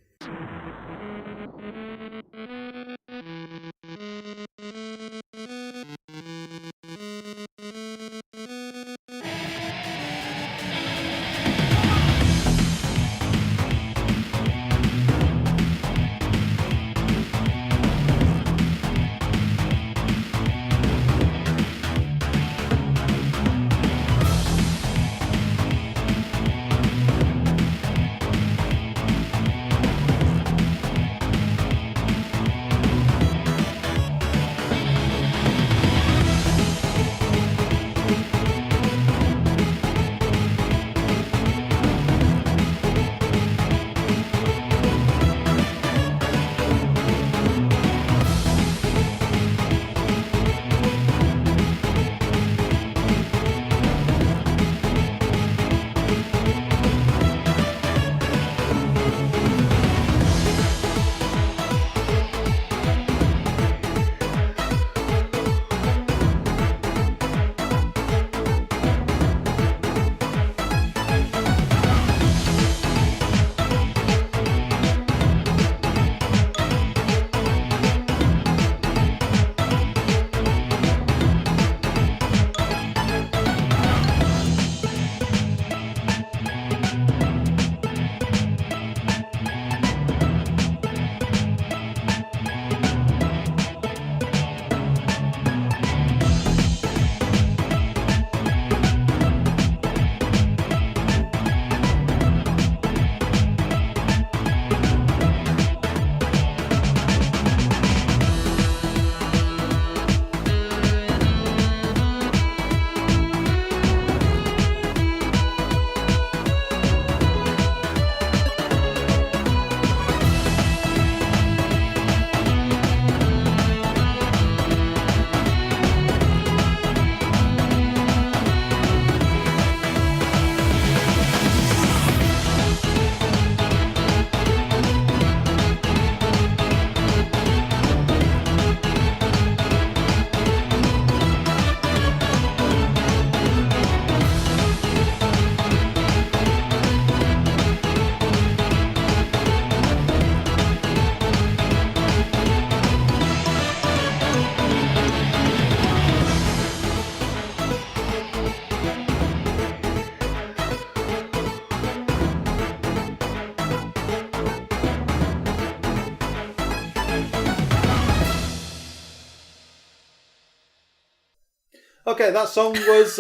Okay, that song was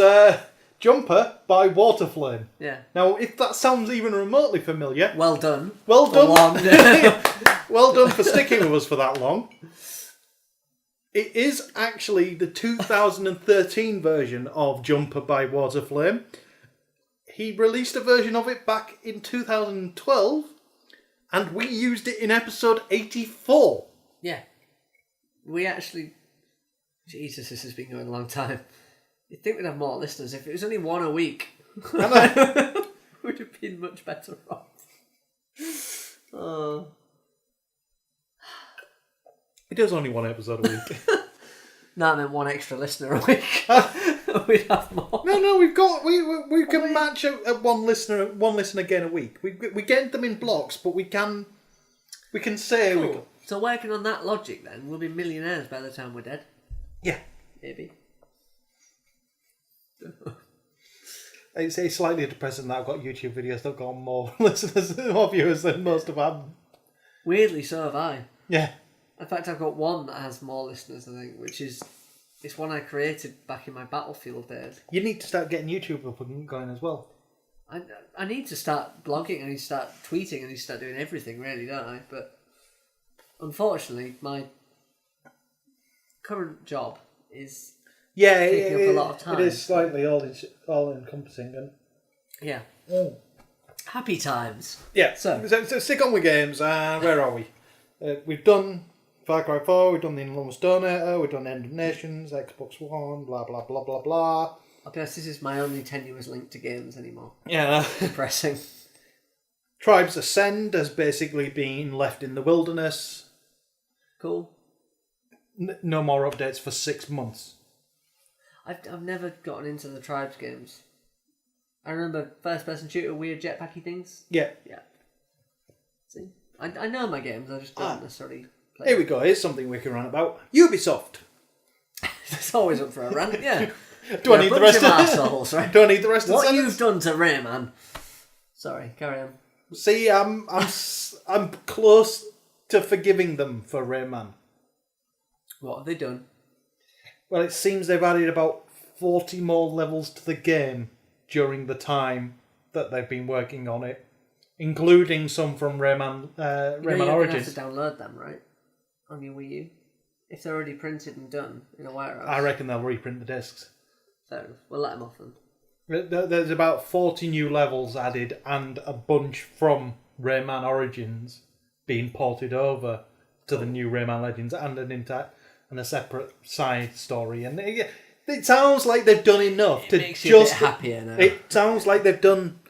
Jumper by Waterflame. Yeah. Now, if that sounds even remotely familiar... Well done. Well For done. one. Well done for sticking with us for that long. It is actually the 2013 version of Jumper by Waterflame. He released a version of it back in 2012, and we used it in episode 84. Yeah. We actually... Jesus, this has been going a long time. You'd think we'd have more listeners if it was only one a week. Would have been much better off. Oh. It is only one episode a week. No, I meant one extra listener a week. We'd have more. No, we can match a one listener again a week. We get them in blocks, but we can say Cool. So working on that logic, then we'll be millionaires by the time we're dead. Yeah, Maybe. it's slightly depressing that I've got YouTube videos that have got more listeners, more viewers than most of them. Weirdly, so have I. Yeah. In fact, I've got one that has more listeners, I think, which is it's one I created back in my Battlefield days. You need to start getting YouTube up and going as well. I need to start blogging, I need to start tweeting, I need to start doing everything, really, don't I? But unfortunately, my current job is taking up a lot of time. It is slightly all-encompassing. And... Yeah. Mm. Happy times. Yeah, So stick on with games. Where are we? We've done Far Cry 4, we've done The Enormous Donator, we've done End of Nations, Xbox One, blah, blah, blah, blah, blah. I'll be honest, this is my only tenuous link to games anymore. Yeah. Depressing. Tribes Ascend has basically been left in the wilderness. Cool. No more updates for 6 months. I've never gotten into the Tribes games. I remember first-person shooter, weird jetpacky things. Yeah. Yeah. See? I know my games, I just don't necessarily play Here we go, here's something we can rant about. Ubisoft. It's always up for a rant, yeah. Do I need the rest of assholes, right? Do I need the rest of the What sentence? you've done to Rayman. Sorry, carry on. See, I'm close to forgiving them for Rayman. What have they done? Well, it seems they've added about 40 more levels to the game during the time that they've been working on it, including some from Rayman You're Origins. have to download them, right? On your Wii U? If they're already printed and done in a warehouse. I reckon they'll reprint the discs. Fair enough. We'll let them off then. There's about 40 new levels added and a bunch from Rayman Origins being ported over to the new Rayman Legends and a separate side story. And it sounds like they've done enough to makes you a bit happier now. It sounds like they've done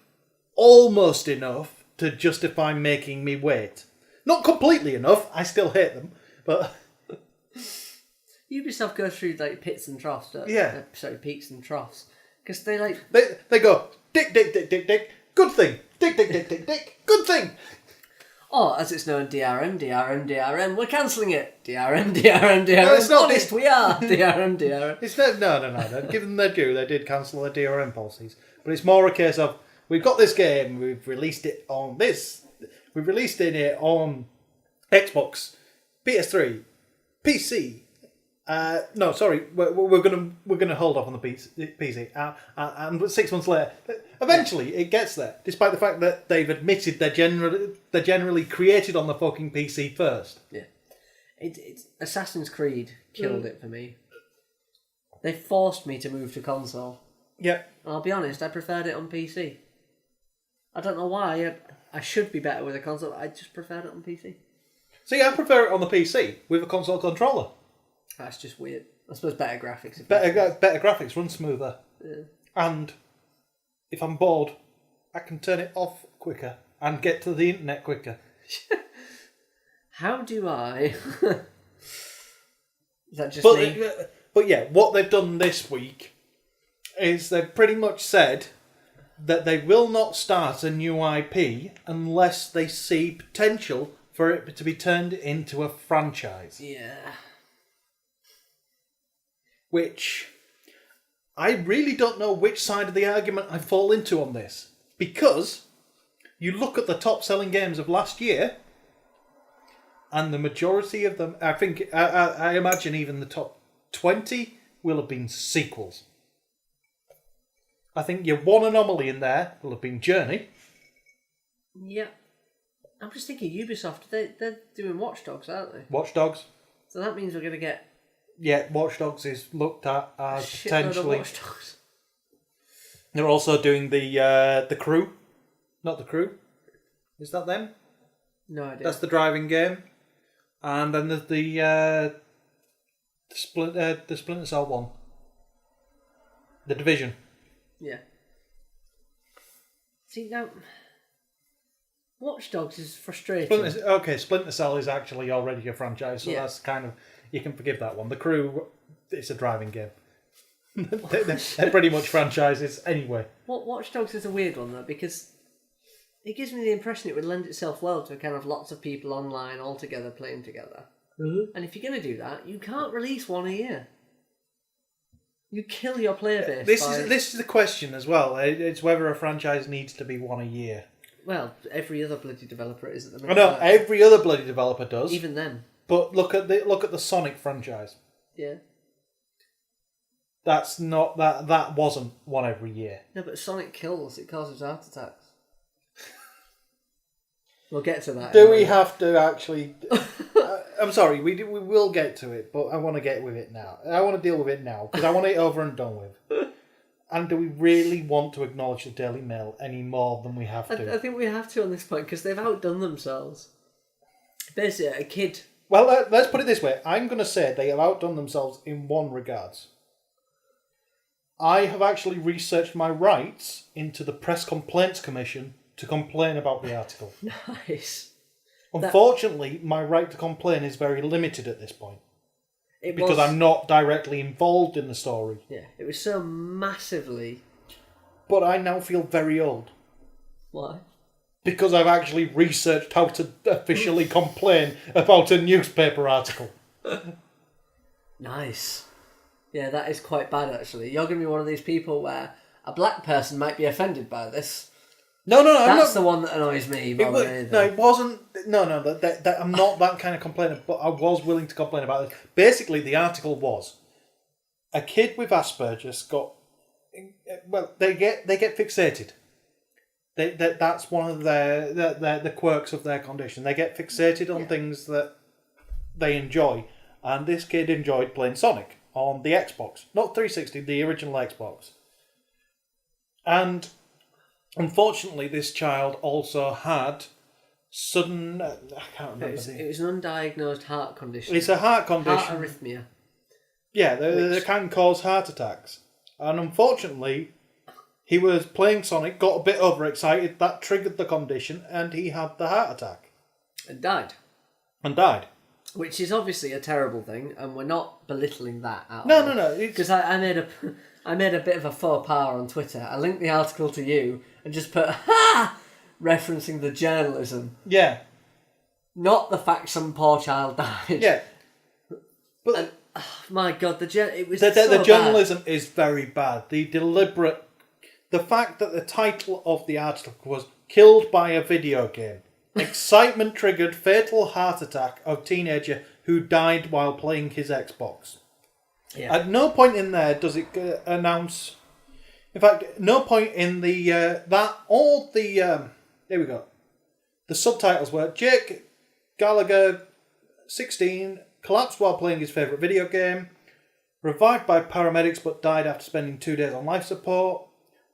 almost enough to justify making me wait. Not completely enough. I still hate them, but Ubisoft goes through like pits and troughs, don't they? Yeah. Sorry, peaks and troughs. Because they like... they go, dick, dick, dick, dick, dick, good thing. Dick, dick, dick, dick, dick, good thing. Or, as it's known, DRM, DRM, DRM, we're cancelling it. DRM, DRM, DRM. No, it's not honest, we are. DRM, DRM. It's no. Give them their due. They did cancel their DRM policies. But it's more a case of, we've got this game, we've released it on this, we've released it on Xbox, PS3, PC. No, sorry, we're gonna hold off on the PC. And 6 months later, eventually it gets there, despite the fact that they've admitted they're generally created on the fucking PC first. Yeah, it's Assassin's Creed killed it for me. They forced me to move to console. Yeah, I'll be honest, I preferred it on PC. I don't know why. I should be better with a console. I just preferred it on PC. see, I prefer it on the PC with a console controller. That's just weird. I suppose better graphics. Better graphics, run smoother. Yeah. And if I'm bored, I can turn it off quicker and get to the internet quicker. How do I... Is that just me? But yeah, what they've done this week is they've pretty much said that they will not start a new IP unless they see potential for it to be turned into a franchise. Yeah. Which I really don't know which side of the argument I fall into on this. Because you look at the top selling games of last year, and the majority of them, I imagine even the top 20 will have been sequels. I think your one anomaly in there will have been Journey. Yeah. I'm just thinking Ubisoft, they're doing Watch Dogs, aren't they? Watch Dogs. So that means we're going to get... Yeah, Watch Dogs is looked at as potentially... Watch Dogs. They're also doing the Crew. Not the Crew. Is that them? No idea. That's the driving game. And then there's the Splinter Cell one. The Division. Yeah. See, now... Watch Dogs is frustrating. Splinter Cell is actually already a franchise, so that's kind of... You can forgive that one. The Crew, it's a driving game. they're pretty much franchises anyway. Watch Dogs is a weird one, though, because it gives me the impression it would lend itself well to kind of lots of people online all together playing together. Mm-hmm. And if you're going to do that, you can't release one a year. You kill your player base. This is the question as well. It's whether a franchise needs to be one a year. Well, every other bloody developer is at the moment. I know, every other bloody developer does. Even them. But look at the Sonic franchise. Yeah. That's not that wasn't one every year. No, but Sonic kills. It causes heart attacks. We'll get to that. Do we have to actually? I'm sorry, we will get to it, but I want to get with it now. I want to deal with it now because I want it over and done with. And do we really want to acknowledge the Daily Mail any more than we have to? I think we have to on this point because they've outdone themselves. Basically, a kid. Well, let's put it this way. I'm going to say they have outdone themselves in one regards. I have actually researched my rights into the Press Complaints Commission to complain about the article. Nice. Unfortunately, my right to complain is very limited at this point. Because I'm not directly involved in the story. Yeah, it was so massively... But I now feel very old. Why? Because I've actually researched how to officially complain about a newspaper article. Nice. Yeah, that is quite bad, actually. You're going to be one of these people where a black person might be offended by this. No, That's the one that annoys me more than anything. No, it wasn't... No, I'm not that kind of complainer, but I was willing to complain about it. Basically, the article was... A kid with Asperger's got... Well, they get fixated. That's one of the quirks of their condition. They get fixated on things that they enjoy. And this kid enjoyed playing Sonic on the Xbox. Not 360, the original Xbox. And... Unfortunately, this child also had sudden... I can't remember. It was an undiagnosed heart condition. It's a heart condition. Heart arrhythmia. Yeah, they can cause heart attacks. And unfortunately, he was playing Sonic, got a bit overexcited, that triggered the condition, and he had the heart attack. And died. Which is obviously a terrible thing, and we're not belittling that at all. No. Because I made a bit of a faux pas on Twitter. I linked the article to you and just put, ha! Referencing the journalism. Yeah. Not the fact some poor child died. Yeah. But and, my God, it was the journalism is very bad. The fact that the title of the article was "Killed by a Video Game." Excitement triggered fatal heart attack of teenager who died while playing his Xbox. Yeah. At no point in there does it announce. In fact, no point in the here we go. The subtitles were Jake Gallagher, 16, collapsed while playing his favourite video game, revived by paramedics but died after spending 2 days on life support,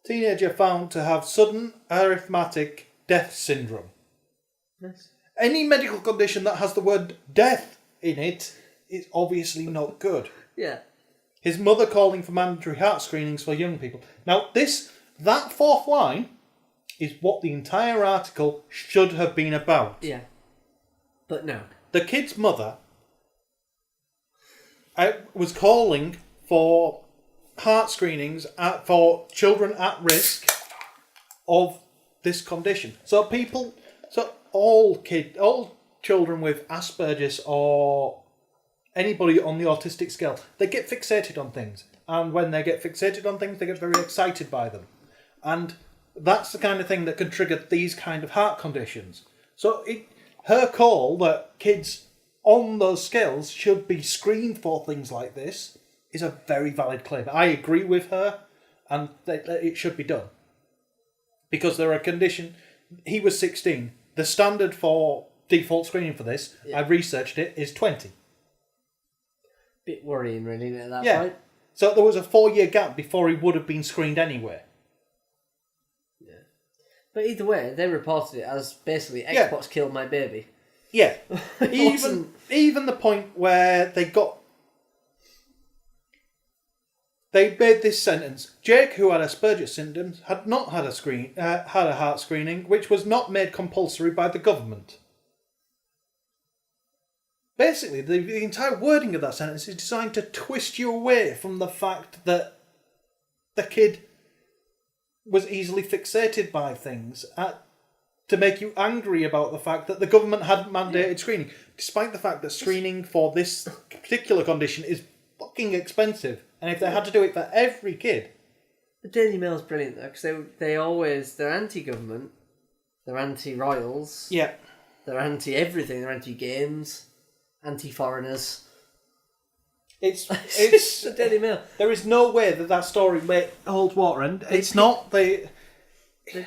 teenager found to have sudden arithmetic death syndrome. Nice. Any medical condition that has the word death in it is obviously not good. Yeah. His mother calling for mandatory heart screenings for young people. Now, that fourth line is what the entire article should have been about. Yeah. But no. The kid's mother was calling for heart screenings for children at risk of this condition. So all children with Asperger's or anybody on the autistic scale, they get fixated on things. And when they get fixated on things, they get very excited by them. And that's the kind of thing that can trigger these kind of heart conditions. So her call that kids on those scales should be screened for things like this is a very valid claim. I agree with her, and it should be done. Because there are conditions. He was 16. The standard for default screening for this, I researched it, is 20. Bit worrying, really, isn't it, at that point? So there was a 4-year gap before he would have been screened anyway. Yeah. But either way, they reported it as basically Xbox killed my baby. Yeah. even the point where they made this sentence: Jake, who had Asperger's symptoms, had not had a heart screening, which was not made compulsory by the government. Basically, the entire wording of that sentence is designed to twist you away from the fact that the kid was easily fixated by things, to make you angry about the fact that the government hadn't mandated screening, despite the fact that screening for this particular condition is fucking expensive. And if they had to do it for every kid... The Daily Mail's brilliant, though, because they're anti-government, they're anti-royals, they're anti-everything, they're anti-games, anti-foreigners. It's the Daily Mail. There is no way that story may hold water, and it's not... They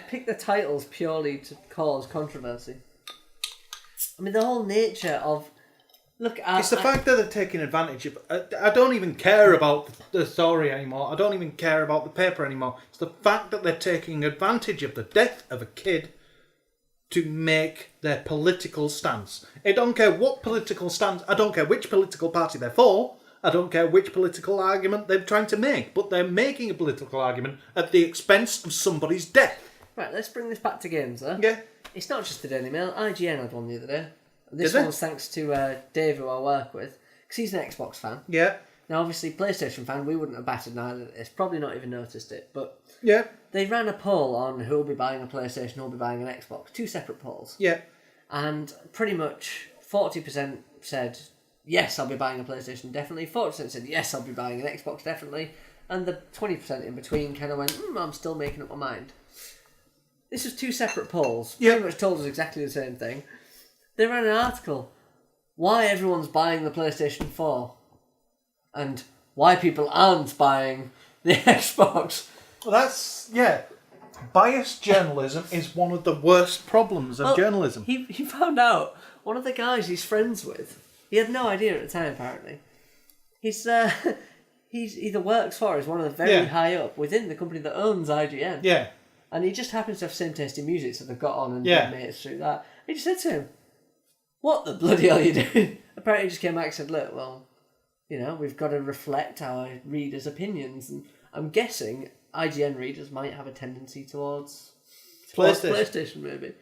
pick the titles purely to cause controversy. I mean, the whole nature of... It's the fact that they're taking advantage of... I don't even care about the story anymore. I don't even care about the paper anymore. It's the fact that they're taking advantage of the death of a kid to make their political stance. I don't care what political stance... I don't care which political party they're for. I don't care which political argument they're trying to make. But they're making a political argument at the expense of somebody's death. Right, let's bring this back to games, though. Yeah. It's not just the Daily Mail. IGN had one the other day. This one was thanks to Dave, who I work with, because he's an Xbox fan. Yeah. Now, obviously, PlayStation fan, we wouldn't have batted an eye at this. Probably not even noticed it. But they ran a poll on who will be buying a PlayStation, who will be buying an Xbox. 2 separate polls. Yeah. And pretty much 40% said, yes, I'll be buying a PlayStation, definitely. 40% said, yes, I'll be buying an Xbox, definitely. And the 20% in between kind of went, I'm still making up my mind. This was 2 separate polls. Pretty much told us exactly the same thing. They ran an article, why everyone's buying the PlayStation 4 and why people aren't buying the Xbox. Well, that's, biased journalism is one of the worst problems of journalism. He found out one of the guys he's friends with, he had no idea at the time apparently, he's either works for, is one of the very high up within the company that owns IGN. Yeah. And he just happens to have the same taste in music, so they've got on and been mates through that. He just said to him, what the bloody hell are you doing? Apparently he just came back and said, look, well, we've got to reflect our readers' opinions. And I'm guessing IGN readers might have a tendency towards PlayStation maybe.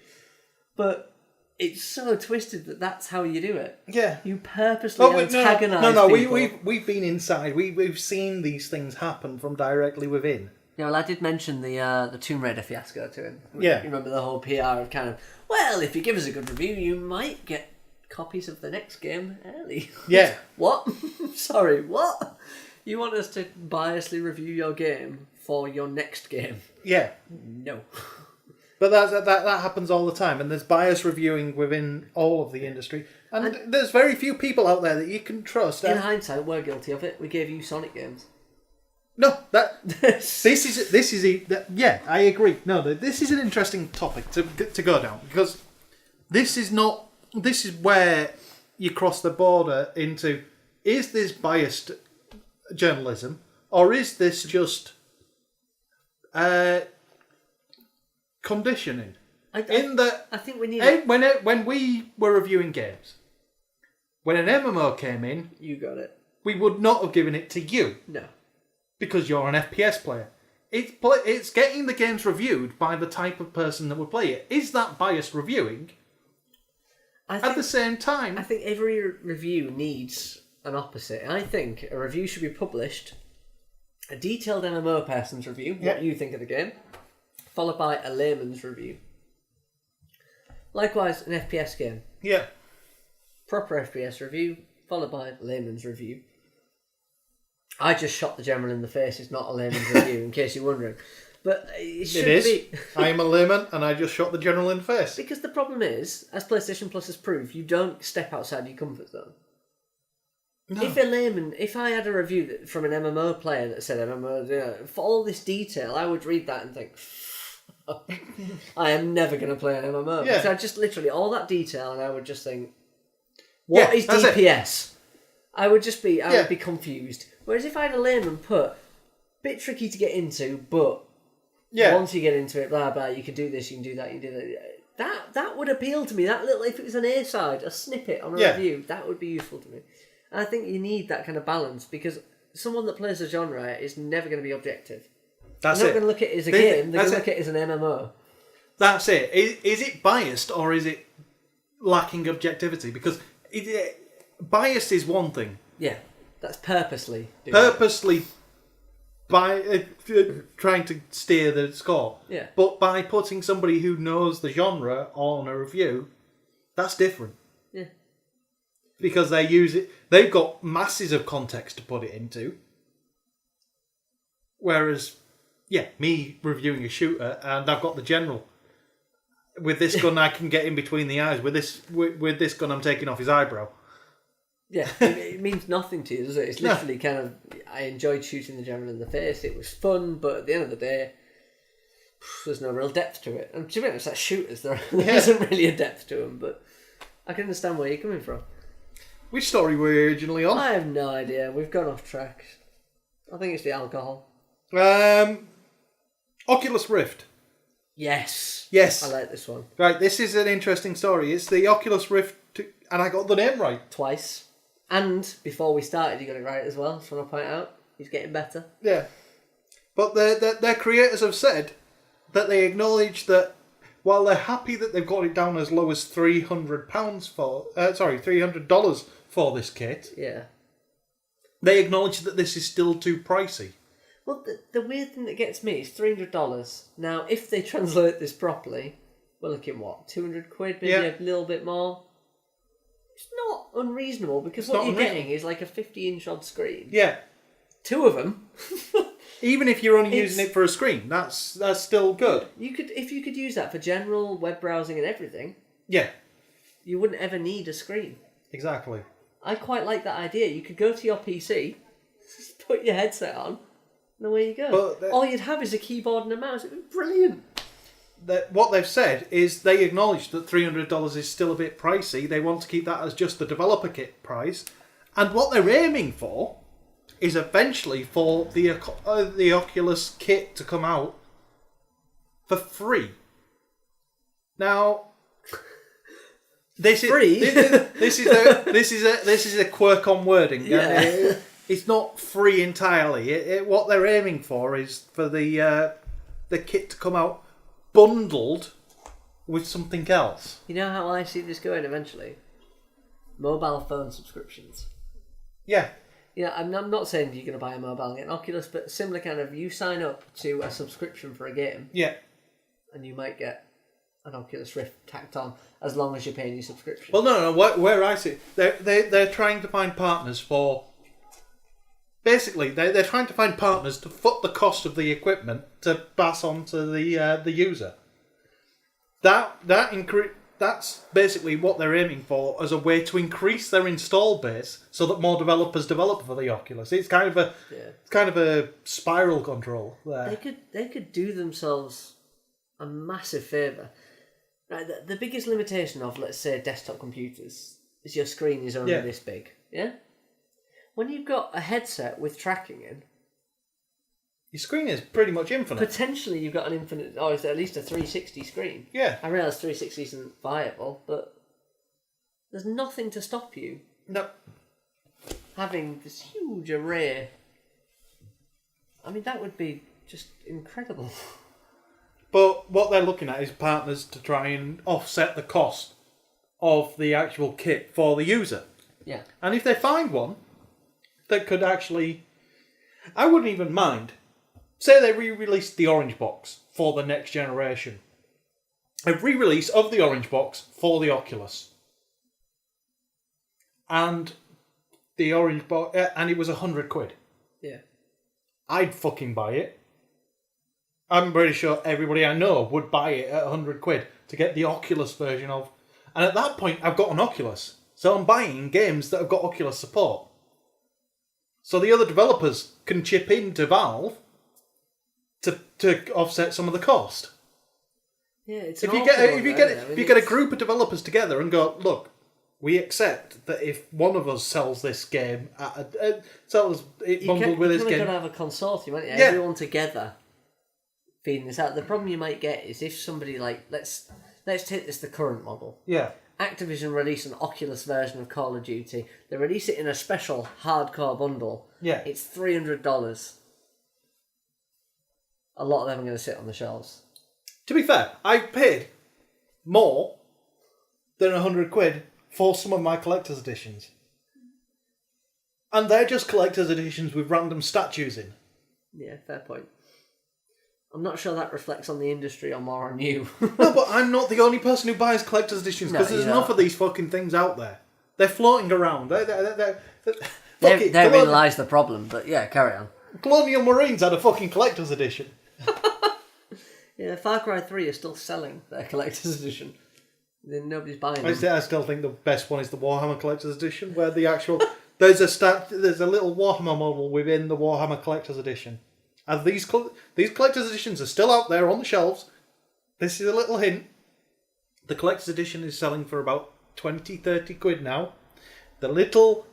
But it's so twisted that that's how you do it. Yeah. You purposely antagonise people. We've been inside. We've seen these things happen from directly within. Yeah, well, I did mention the Tomb Raider fiasco to him. Yeah. You remember the whole PR of kind of, well, if you give us a good review, you might get copies of the next game early. Yeah. What? Sorry, what? You want us to biasly review your game for your next game? Yeah. No. But that happens all the time, and there's bias reviewing within all of the industry, and there's very few people out there that you can trust. In hindsight, we're guilty of it. We gave you Sonic games. No, this is I agree. No, this is an interesting topic to go down, because this is where you cross the border into, is this biased journalism, or is this just conditioning? I think we need when we were reviewing games, when an MMO came in, you got it. We would not have given it to you. No. Because you're an FPS player. It's getting the games reviewed by the type of person that would play it. Is that biased reviewing? At the same time, I think every review needs an opposite. I think a review should be published, a detailed MMO person's review, what you think of the game, followed by a layman's review. Likewise, an FPS game. Yeah. Proper FPS review, followed by a layman's review. I just shot the general in the face. It's not a layman's review, in case you're wondering. But it should be. I am a layman, and I just shot the general in the face. Because the problem is, as PlayStation Plus has proved, you don't step outside your comfort zone. No. If I had a review from an MMO player that said MMO, for all this detail, I would read that and think, I am never going to play an MMO. Yeah. Because I just literally, all that detail, and I would just think, what is DPS? I would be confused. Whereas if I had a layman put, bit tricky to get into, but once you get into it, blah, blah, you can do this, you can do that, you can do that. That would appeal to me. That little, if it was an A-side, a snippet on a review, that would be useful to me. And I think you need that kind of balance, because someone that plays a genre is never going to be objective. They're not going to look at it as a game, they're going to look at it as an MMO. That's it. Is it biased or is it lacking objectivity? Because biased is one thing. Yeah, that's purposely. Trying to steer the score. Yeah. But by putting somebody who knows the genre on a review, that's different. Yeah. Because they've got masses of context to put it into. Whereas, me reviewing a shooter and I've got the general. With this gun, I can get in between the eyes. With this gun, I'm taking off his eyebrow. Yeah, it means nothing to you, does it? It's literally kind of... I enjoyed shooting the general in the face. It was fun, but at the end of the day, there's no real depth to it. And to be honest, that's shooters. There isn't really a depth to them, but I can understand where you're coming from. Which story were you originally on? I have no idea. We've gone off track. I think it's the alcohol. Oculus Rift. Yes. Yes. I like this one. Right, this is an interesting story. It's the Oculus Rift, and I got the name right. Twice. And before we started, you got it right as well. Just want to point out, he's getting better. Yeah. But their creators have said that they acknowledge that while they're happy that they've got it down as low as $300 for this kit, they acknowledge that this is still too pricey. Well, the weird thing that gets me is $300. Now, if they translate this properly, we're looking, what, 200 quid, maybe a little bit more? It's not unreasonable, because what you're getting is like a 50-inch odd screen. Yeah. Two of them. Even if you're only using it for a screen, that's still good. If you could use that for general web browsing and everything. Yeah. You wouldn't ever need a screen. Exactly. I quite like that idea. You could go to your PC, just put your headset on, and away you go. All you'd have is a keyboard and a mouse. It would be brilliant. What they've said is they acknowledge that $300 is still a bit pricey. They want to keep that as just the developer kit price. And what they're aiming for is eventually for the Oculus kit to come out for free. Now, this is a quirk on wording. Yeah. It's not free entirely. What they're aiming for is for the kit to come out bundled with something else. You know how I see this going eventually? Mobile phone subscriptions. Yeah. Yeah, I'm not saying you're going to buy a mobile and get an Oculus, but similar kind of, you sign up to a subscription for a game. Yeah. And you might get an Oculus Rift tacked on, as long as you're paying your subscription. Well, no. Where I see it, they're trying to find partners for... Basically, they're trying to find partners to foot the cost of the equipment to pass on to the user. That's basically what they're aiming for as a way to increase their install base, so that more developers develop for the Oculus. It's kind of a spiral control there. They could do themselves a massive favour. Right, the biggest limitation of, let's say, desktop computers is your screen is only this big. Yeah. When you've got a headset with tracking in, your screen is pretty much infinite. Potentially you've got an infinite, or at least a 360 screen. Yeah. I realise 360 isn't viable, but there's nothing to stop you having this huge array. I mean, that would be just incredible. But what they're looking at is partners to try and offset the cost of the actual kit for the user. Yeah. And if they find one that could actually... I wouldn't even mind. Say they re-released the Orange Box for the next generation. A re-release of the Orange Box for the Oculus. And the Orange Box... and it was £100. Yeah. I'd fucking buy it. I'm pretty sure everybody I know would buy it at £100 to get the Oculus version of... And at that point, I've got an Oculus. So I'm buying games that have got Oculus support. So the other developers can chip into Valve to offset some of the cost. Yeah, it's If you get a group of developers together and go, look, we accept that if one of us sells this game sells it bundled with this game, you're going to have a consortium, aren't you? Yeah. Everyone together feeding this out. The problem you might get is if somebody let's take this the current model. Yeah. Activision release an Oculus version of Call of Duty. They release it in a special hardcore bundle. Yeah. It's $300. A lot of them are going to sit on the shelves. To be fair, I paid more than £100 for some of my collector's editions. And they're just collector's editions with random statues in. Yeah, fair point. I'm not sure that reflects on the industry or more on you. No, but I'm not the only person who buys collector's editions because there's enough of these fucking things out there. They're floating around. Therein lies the problem, but yeah, carry on. Colonial Marines had a fucking collector's edition. Yeah, Far Cry 3 is still selling their collector's edition. Then nobody's buying them. I still think the best one is the Warhammer collector's edition, where the actual there's a little Warhammer model within the Warhammer collector's edition. And these collector's editions are still out there on the shelves. This is a little hint. The collector's edition is selling for about 20-30 quid now. The little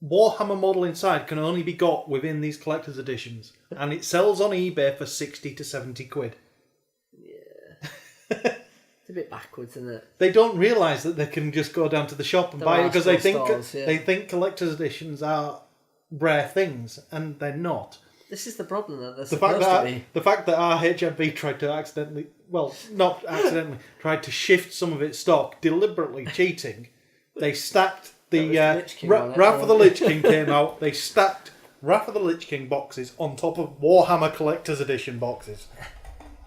Warhammer model inside can only be got within these collector's editions. And it sells on eBay for 60 to 70 quid. Yeah. It's a bit backwards, isn't it? They don't realise that they can just go down to the shop and buy it because they think collector's editions are rare things, and they're not. This is the problem that they're supposed to be. The fact that our HMV tried to not accidentally, tried to shift some of its stock, deliberately cheating. They stacked the Wrath of the Lich King came out. They stacked Wrath of the Lich King boxes on top of Warhammer Collector's Edition boxes.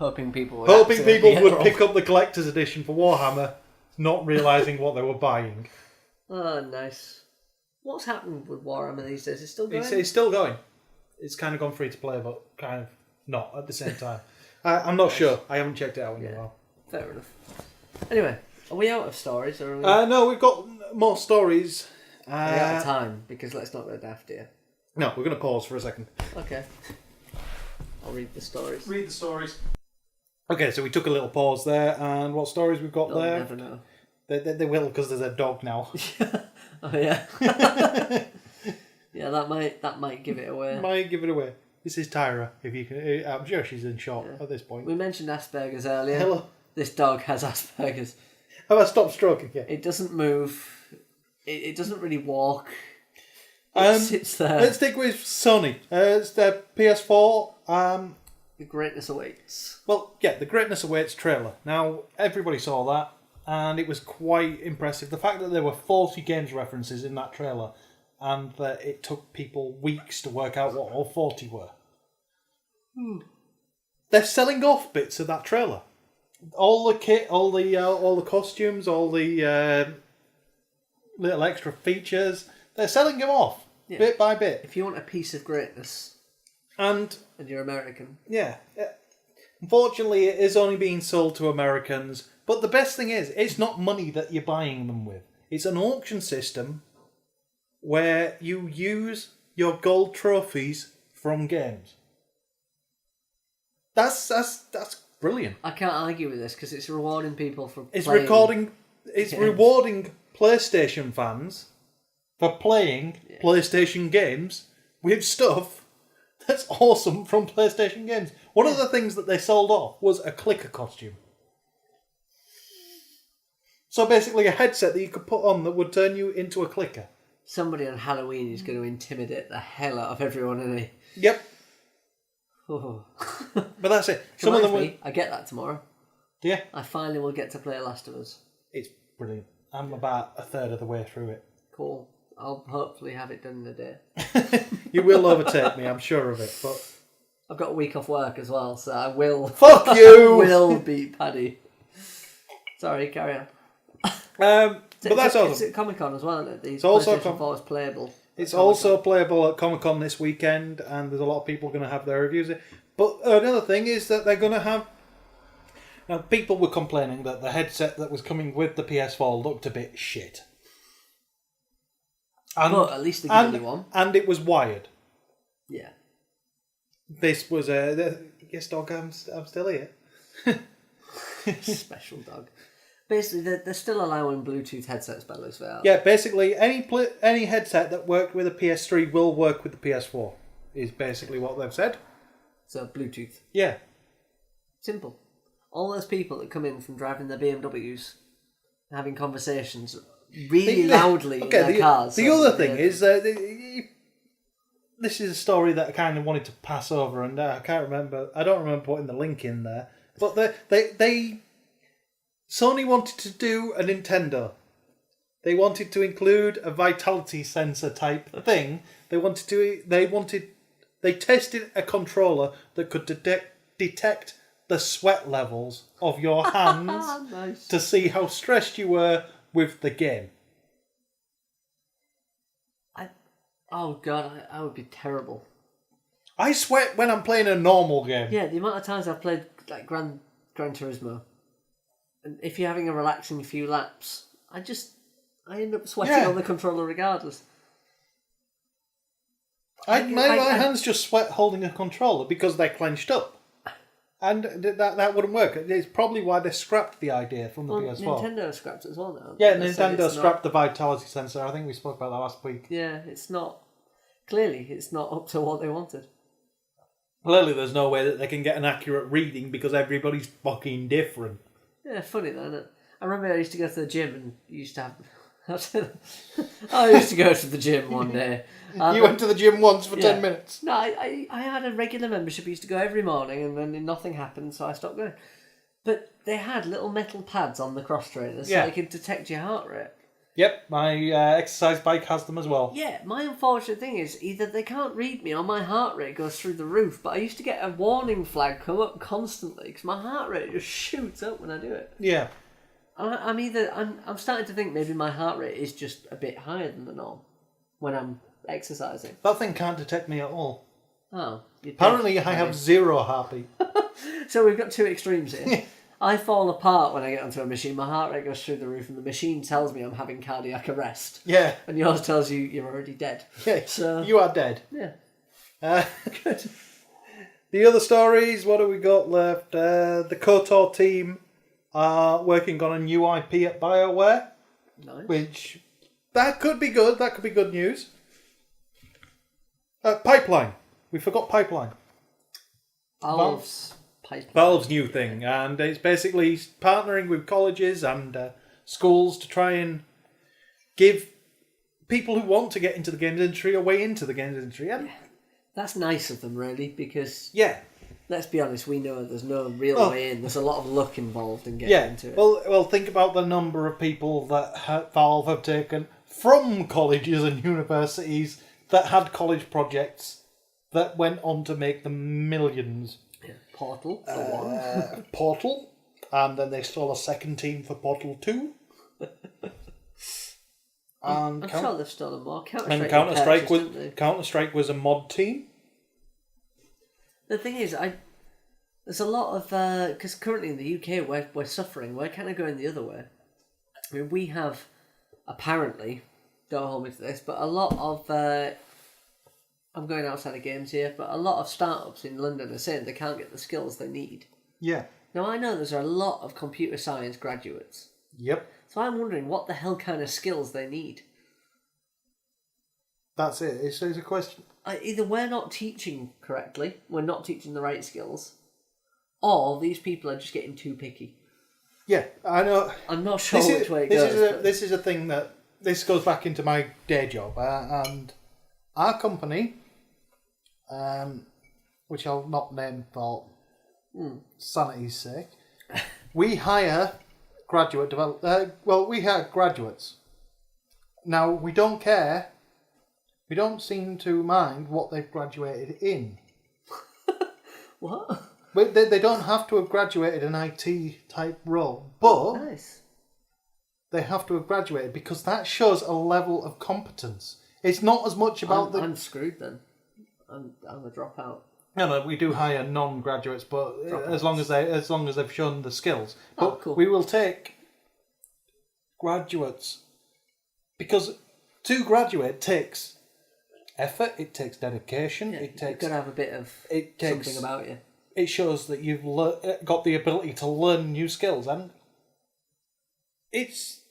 Hoping people would pick up the Collector's Edition for Warhammer, not realising what they were buying. Oh, nice. What's happened with Warhammer these days? It's still going? It's still going. It's kind of gone free to play, but kind of not at the same time. I'm not sure. I haven't checked it out in a while. Fair enough. Anyway, are we out of stories? Or are we... No, we've got more stories. We're out of time, because let's not go daft here. No, we're going to pause for a second. Okay. I'll read the stories. Read the stories. Okay, so we took a little pause there, and what stories we've got there? Never know. They will, because there's a dog now. Oh, yeah. Yeah, that might give it away. Might give it away. This is Tyra. If you can, I'm sure she's in shock at this point. We mentioned Asperger's earlier. Hello. This dog has Asperger's. Have I stopped stroking yet? It doesn't move. It doesn't really walk. It sits there. Let's stick with Sony. It's their PS4. The Greatness Awaits. Well, yeah, the Greatness Awaits trailer. Now, everybody saw that, and it was quite impressive. The fact that there were 40 games references in that trailer, and that it took people weeks to work out what all 40 were. They're selling off bits of that trailer. All the kit, all the costumes, all the little extra features. They're selling them off bit by bit. If you want a piece of greatness, and you're American, unfortunately, it is only being sold to Americans. But the best thing is, it's not money that you're buying them with. It's an auction system where you use your gold trophies from games. That's brilliant. I can't argue with this because it's rewarding people for It's playing. rewarding PlayStation fans for playing PlayStation games with stuff that's awesome from PlayStation games. One of the things that they sold off was a clicker costume. So basically a headset that you could put on that would turn you into a clicker. Somebody on Halloween is going to intimidate the hell out of everyone, isn't he? Yep. Oh. But that's it. Some of them I get that tomorrow. Yeah. I finally will get to play Last of Us. It's brilliant. I'm about a third of the way through it. Cool. I'll hopefully have it done in a day. You will overtake me, I'm sure of it. But I've got a week off work as well, so I will. Fuck you! I will beat Paddy. Sorry, carry on. But that's awesome. It's at Comic-Con as well, isn't it? It's also PlayStation 4 is playable. It's also playable at Comic-Con this weekend, and there's a lot of people going to have their reviews. But another thing is that they're going to have... Now, people were complaining that the headset that was coming with the PS4 looked a bit shit. But at least they give you one. And it was wired. Yeah. This was yes, dog, I'm still here. Special dog. Basically, they're still allowing Bluetooth headsets by the looks of it. Yeah, basically, any headset that worked with a PS3 will work with the PS4, is basically what they've said. So, Bluetooth. Yeah. Simple. All those people that come in from driving their BMWs, having conversations really loudly in their cars. The other thing is, this is a story that I kind of wanted to pass over, and I don't remember putting the link in there, but Sony wanted to do a Nintendo. They wanted to include a vitality sensor type thing. They tested a controller that could detect the sweat levels of your hands Nice. to see how stressed you were with the game. Oh god, I would be terrible. I sweat when I'm playing a normal game. Yeah, the amount of times I've played like Gran Turismo, and if you're having a relaxing few laps, I end up sweating on the controller regardless. My hands just sweat holding a controller because they're clenched up. And that wouldn't work. It's probably why they scrapped the idea from the PS4. Nintendo scrapped it as well now. Yeah, Nintendo scrapped the vitality sensor. I think we spoke about that last week. Yeah, it's not up to what they wanted. Clearly, there's no way that they can get an accurate reading because everybody's fucking different. Yeah, funny though, isn't it? I remember I used to go to the gym and used to have... I used to go to the gym one day. You went to the gym once for 10 minutes? No, I had a regular membership. I used to go every morning and then nothing happened, so I stopped going. But they had little metal pads on the cross trainers so they could detect your heart rate. Yep, my exercise bike has them as well. Yeah, my unfortunate thing is either they can't read me or my heart rate goes through the roof, but I used to get a warning flag come up constantly because my heart rate just shoots up when I do it. Yeah. I'm starting to think maybe my heart rate is just a bit higher than the norm when I'm exercising. That thing can't detect me at all. Oh. Apparently I have zero heartbeat. So we've got two extremes here. I fall apart when I get onto a machine. My heart rate goes through the roof and the machine tells me I'm having cardiac arrest. Yeah. And yours tells you you're already dead. Yeah, so, you are dead. Yeah. Good. The other stories, what have we got left? The KOTOR team are working on a new IP at BioWare. Nice. Which, that could be good. That could be good news. Pipeline. We forgot Pipeline. Valve's Pipeline. Valve's new thing. And it's basically partnering with colleges and schools to try and give people who want to get into the games industry a way into the games industry. And that's nice of them, really, because... Yeah. Let's be honest, we know there's no real way in. There's a lot of luck involved in getting into it. Well, think about the number of people that Valve have taken from colleges and universities that had college projects that went on to make them millions. Yeah. Portal, for one. Portal, and then they stole a second team for Portal 2. I'm sure they've stolen more. Counter-Strike was a mod team. The thing is, there's a lot of... Because currently in the UK, we're suffering. We're kind of going the other way. I mean, we have, apparently, don't hold me to this, but a lot of... I'm going outside of games here, but a lot of startups in London are saying they can't get the skills they need. Yeah. Now, I know there's a lot of computer science graduates. Yep. So I'm wondering what the hell kind of skills they need. That's it. It's a question... Either we're not teaching correctly, we're not teaching the right skills, or these people are just getting too picky. Yeah, I know. I'm not sure which way it goes. This is a thing that... This goes back into my day job. And our company, which I'll not name for sanity's sake, we hire graduate developers. We hire graduates. Now, we don't care... We don't seem to mind what they've graduated in. What? They don't have to have graduated an IT type role, but nice. They have to have graduated because that shows a level of competence. It's not as much about I'm screwed then. I'm a dropout. No, we do hire non-graduates, but as long as they've shown the skills. But cool. We will take graduates because to graduate takes effort, it takes dedication, Yeah, it takes... You've got to have a bit of something about you. It shows that you've got the ability to learn new skills, and it's...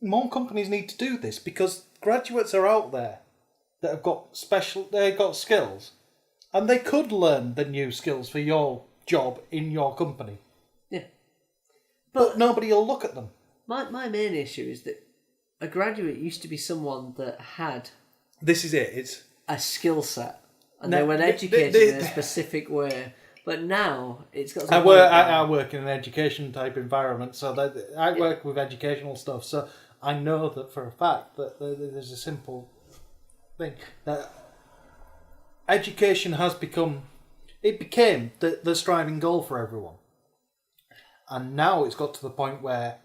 More companies need to do this, because graduates are out there that have got they've got skills, and they could learn the new skills for your job in your company. Yeah. But nobody will look at them. My main issue is that a graduate used to be someone that had... This is it. It's a skill set, and they were educated in a specific way. But now it's got. I work in an education type environment, so that I work with educational stuff. So I know that for a fact that there's a simple thing that education has become. It became the striving goal for everyone, and now it's got to the point where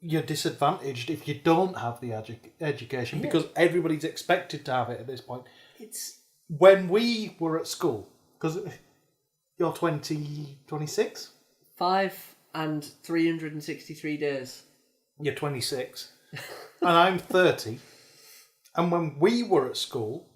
you're disadvantaged if you don't have the education, because everybody's expected to have it at this point. It's when we were at school, because you're 26? 5 and 363 days. You're 26. And I'm 30. And when we were at school,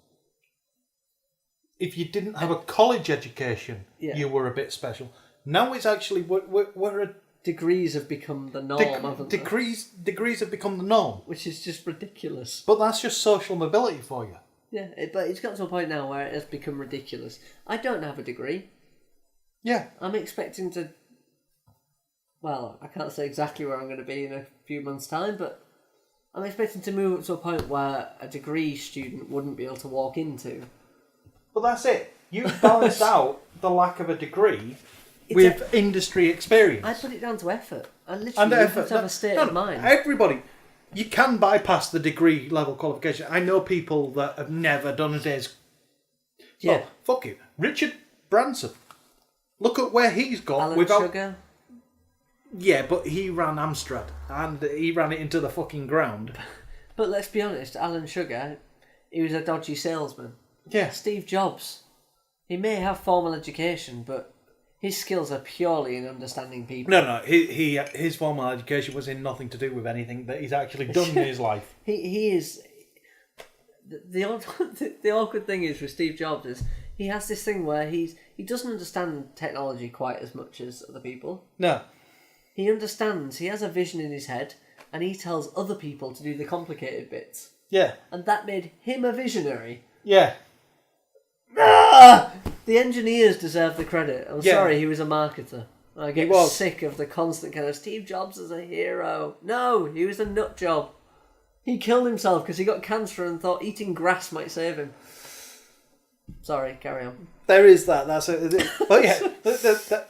if you didn't have a college education, you were a bit special. Now it's actually we're a degrees have become the norm, haven't they? Degrees have become the norm. Which is just ridiculous. But that's just social mobility for you. Yeah, but it's got to a point now where it has become ridiculous. I don't have a degree. Yeah. I'm expecting to... Well, I can't say exactly where I'm going to be in a few months' time, but I'm expecting to move up to a point where a degree student wouldn't be able to walk into. But that's it. You balance out the lack of a degree with industry experience. I put it down to effort. I literally have to have a state of mind. Everybody, you can bypass the degree level qualification. I know people that have never done a day's... Yeah. Oh, fuck you. Richard Branson. Look at where he's got Alan Sugar. Yeah, but he ran Amstrad, and he ran it into the fucking ground. But let's be honest, Alan Sugar, he was a dodgy salesman. Yeah. Steve Jobs, he may have formal education, but his skills are purely in understanding people. No, his formal education was in nothing to do with anything that he's actually done in his life. He is... The awkward thing is with Steve Jobs is he has this thing where he doesn't understand technology quite as much as other people. No. He understands, he has a vision in his head, and he tells other people to do the complicated bits. Yeah. And that made him a visionary. Yeah. The engineers deserve the credit. I'm sorry, he was a marketer. I get sick of the constant kind of Steve Jobs is a hero. No, he was a nut job. He killed himself because he got cancer and thought eating grass might save him. Sorry, carry on. There is that. That's it. But yeah,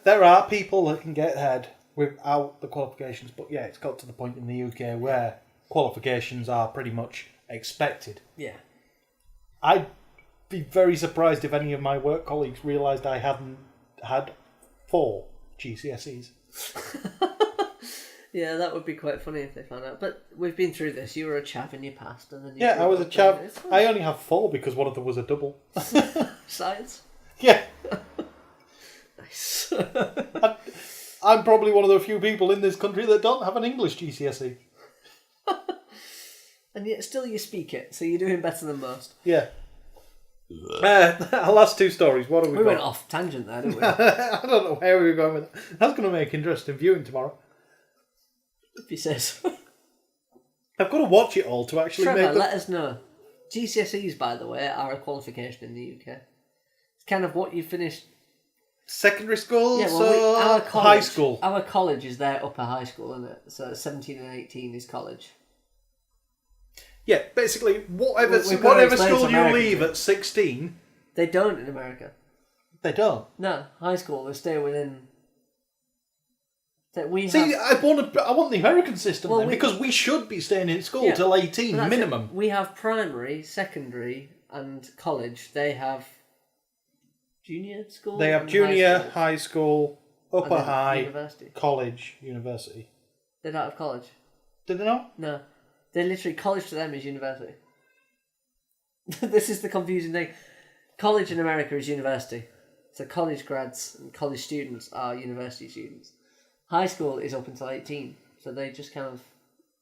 there are people that can get ahead without the qualifications. But yeah, it's got to the point in the UK where qualifications are pretty much expected. Yeah. I'd be very surprised if any of my work colleagues realised I hadn't had 4 GCSEs. Yeah, that would be quite funny if they found out. But we've been through this. You were a chav in your past. And then I was a chav. I only have 4 because one of them was a double. Science? Yeah. Nice. I'm probably one of the few people in this country that don't have an English GCSE. And yet still you speak it, so you're doing better than most. Yeah. Our last 2 stories. What have we got? We went off tangent there, didn't we? I don't know where we were going with that. That's going to make interesting viewing tomorrow. If he says. I've got to watch it all to actually Trevor, make let us know. GCSEs, by the way, are a qualification in the UK. It's kind of what you finished... Secondary school, yeah, well, our college, high school. Our college is their upper high school, isn't it? So 17 and 18 is college. Yeah, basically, whatever school you leave at 16... They don't in America. They don't? No, high school, they stay within... I want the American system then, because we should be staying in school till 18 minimum. We have primary, secondary, and college. They have junior school. They have junior, high school, upper high, university. College, university. They don't have college. Did they not? No, they literally college to them is university. This is the confusing thing. College in America is university, so college grads and college students are university students. High school is up until 18, so they just kind of...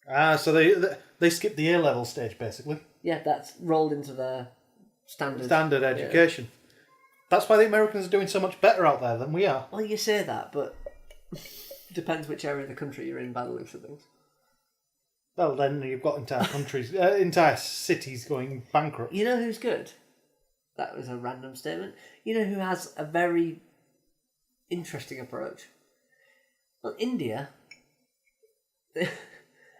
So they skipped the A-level stage, basically. Yeah, that's rolled into their Standard education. That's why the Americans are doing so much better out there than we are. Well, you say that, but depends which area of the country you're in by the looks of things. Well, then you've got entire countries, entire cities going bankrupt. You know who's good? That was a random statement. You know who has a very interesting approach? Well, India.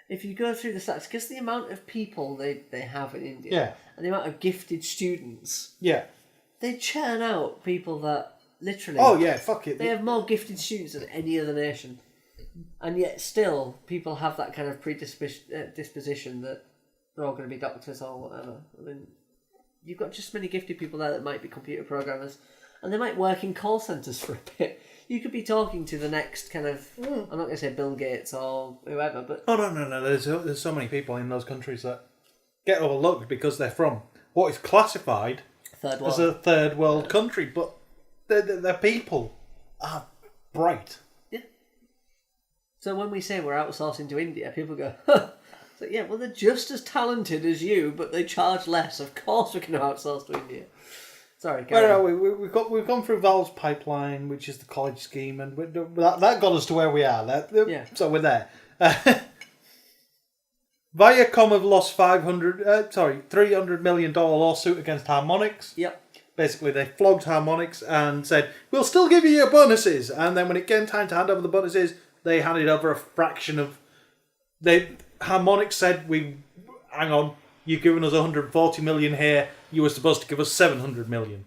If you go through the stats, because the amount of people they have in India and the amount of gifted students, they churn out people that literally... Oh, yeah, fuck it. They have more gifted students than any other nation. And yet still, people have that kind of predisposition that they're all going to be doctors or whatever. I mean, you've got just many gifted people there that might be computer programmers, and they might work in call centres for a bit. You could be talking to the next kind of... I'm not going to say Bill Gates or whoever, but... Oh, no. There's so many people in those countries that get overlooked because they're from what is classified as a third world country, but their people are bright. Yeah. So when we say we're outsourcing to India, people go, huh. So, yeah, well, they're just as talented as you, but they charge less. Of course we can outsource to India. Sorry, where are we? We've gone through Valve's pipeline, which is the college scheme, and that got us to where we are. So we're there. Viacom have lost $300 million lawsuit against Harmonix. Yep. Basically, they flogged Harmonix and said, "We'll still give you your bonuses." And then when it came time to hand over the bonuses, they handed over a fraction of. Harmonix said, "Hang on, you've given us 140 million here. You were supposed to give us 700 million.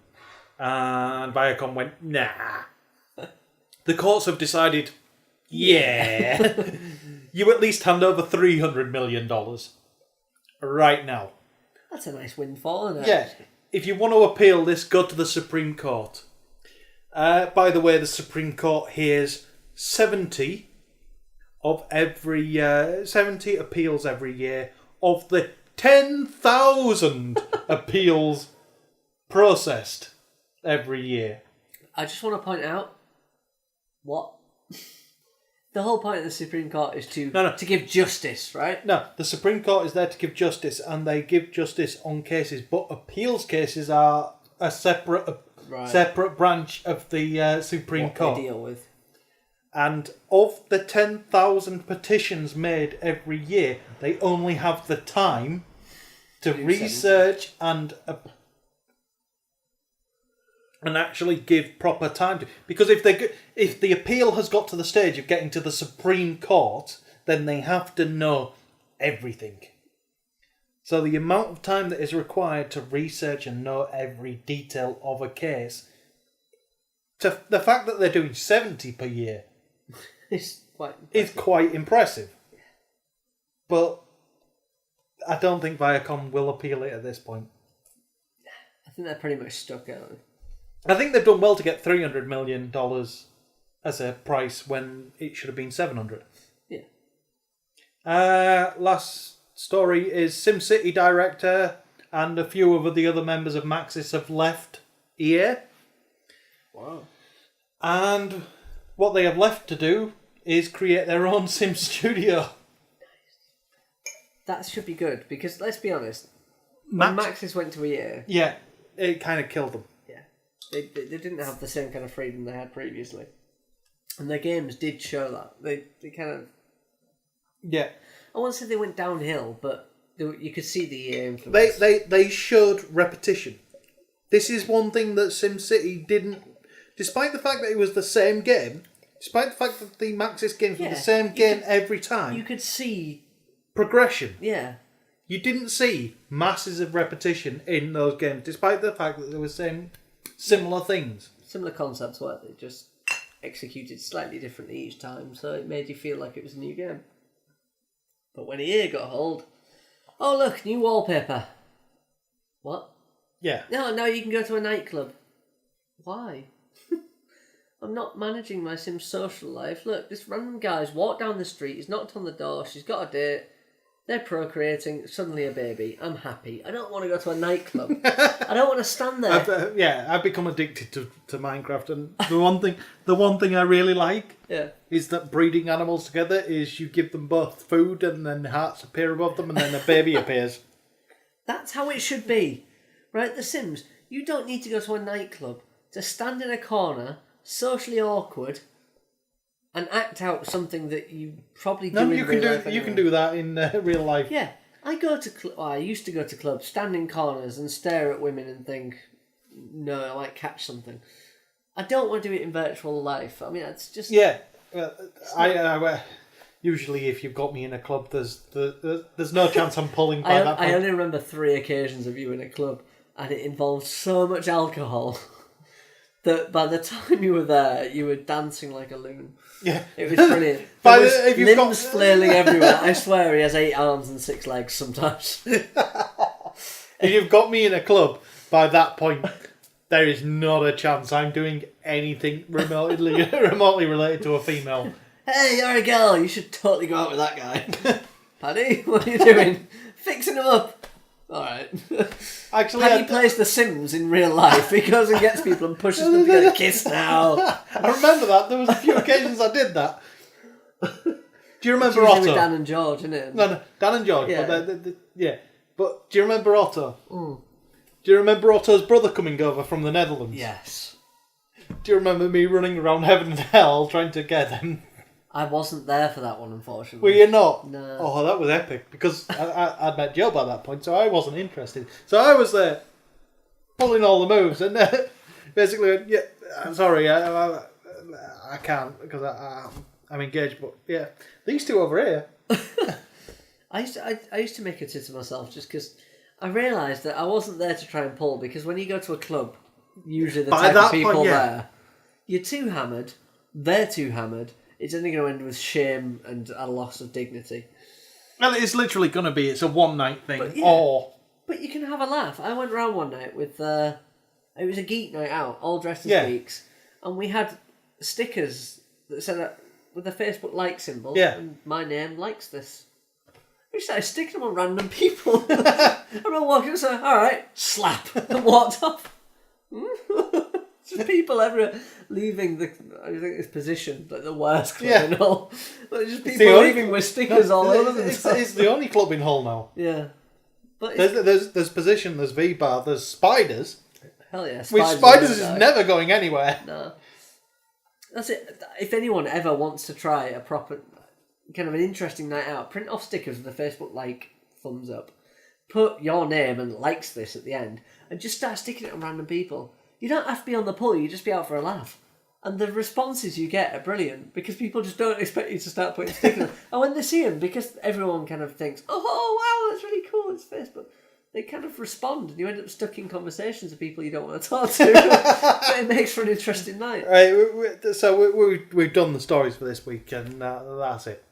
And Viacom went, nah. The courts have decided, yeah. You at least hand over $300 million right now. That's a nice windfall, isn't it? Yeah. If you want to appeal this, go to the Supreme Court. By the way, the Supreme Court hears 70 appeals every year of the 10,000 appeals processed every year. I just want to point out what the whole point of the Supreme Court is to give justice, right? No, the Supreme Court is there to give justice, and they give justice on cases, but appeals cases are a separate branch of the Supreme Court. They deal with. And of the 10,000 petitions made every year, they only have the time to research and actually give proper time to. Because if the appeal has got to the stage of getting to the Supreme Court, then they have to know everything. So the amount of time that is required to research and know every detail of a case, to the fact that they're doing 70 per year, it's quite impressive. But I don't think Viacom will appeal it at this point. I think they're pretty much stuck, aren't they? I think they've done well to get $300 million as a price when it should have been $700. Yeah. Last story is SimCity director and a few of the other members of Maxis have left EA. Wow. And what they have left to do is create their own Sim studio. That should be good, because let's be honest, when Maxis went to EA... Yeah, it kind of killed them. Yeah. They didn't have the same kind of freedom they had previously. And their games did show that. They kind of... Yeah. I won't say they went downhill, but you could see the EA influence. They showed repetition. This is one thing that SimCity didn't... Despite the fact that it was the same game, despite the fact that the Maxis games were the same game every time... You could see... progression. Yeah. You didn't see masses of repetition in those games, despite the fact that they were saying similar things. Similar concepts, weren't they? Just executed slightly differently each time, so it made you feel like it was a new game. But when EA got hold, oh look, new wallpaper. What? Yeah. No, now you can go to a nightclub. Why? I'm not managing my Sims social life. Look, this random guy's walked down the street, he's knocked on the door, she's got a date. They're procreating, suddenly a baby. I'm happy. I don't want to go to a nightclub. I don't want to stand there. I've become addicted to Minecraft, and the one thing I really like is that breeding animals together is you give them both food, and then hearts appear above them, and then a baby appears. That's how it should be. Right, The Sims, you don't need to go to a nightclub to stand in a corner, socially awkward, and act out something that you probably do in real life anyway. You can do that in real life. Yeah. I used to go to clubs, stand in corners and stare at women and think, no, I might catch something. I don't want to do it in virtual life. I mean, it's just... Yeah. Usually if you've got me in a club, there's no chance I'm pulling by that point. I only remember 3 occasions of you in a club, and it involved so much alcohol that by the time you were there, you were dancing like a loon. Yeah. It was brilliant. Limbs flailing everywhere. I swear he has 8 arms and 6 legs sometimes. If you've got me in a club, by that point, there is not a chance I'm doing anything remotely related to a female. Hey, you're a girl. You should totally go out with that guy. Paddy, what are you doing? Fixing him up. All right. Actually, Paddy plays The Sims in real life. He goes and gets people and pushes them to get a kiss now. I remember that. There was a few occasions I did that. Do you remember It's Otto? usually with Dan and George, isn't it? No, Dan and George. Yeah. But But do you remember Otto? Mm. Do you remember Otto's brother coming over from the Netherlands? Yes. Do you remember me running around heaven and hell trying to get him? I wasn't there for that one, unfortunately. Were you not? No. Oh, that was epic, because I'd met Joe by that point, so I wasn't interested. So I was there, pulling all the moves, and basically went, yeah, I'm sorry, I can't, because I'm engaged, but yeah, these two over here. I used to make a tit of myself just because I realised that I wasn't there to try and pull, because when you go to a club, usually the type of people there, you're too hammered, they're too hammered, it's only going to end with shame and a loss of dignity. Well, it's literally going to be, it's a one-night thing. But you can have a laugh. I went round one night with, it was a geek night out, all dressed as geeks, and we had stickers that said, with the Facebook like symbol, and my name likes this. We started sticking them on random people. And I walked in and said, alright, slap, and walked off. Just people everywhere leaving I think this position, like the worst club and all. Like just people leaving with stickers all over them. It's the only club in Hull now. Yeah. But there's position, there's V-bar, there's spiders. Hell yeah. Spiders is never going anywhere. No. That's it. If anyone ever wants to try a proper, kind of an interesting night out, print off stickers with a Facebook like thumbs up. Put your name and likes this at the end, and just start sticking it on random people. You don't have to be on the pull, you just be out for a laugh. And the responses you get are brilliant, because people just don't expect you to start putting stickers on. And when they see them, because everyone kind of thinks, oh wow, that's really cool, it's Facebook, they kind of respond, and you end up stuck in conversations with people you don't want to talk to. But it makes for an interesting night. Right, so we've done the stories for this week, and that's it.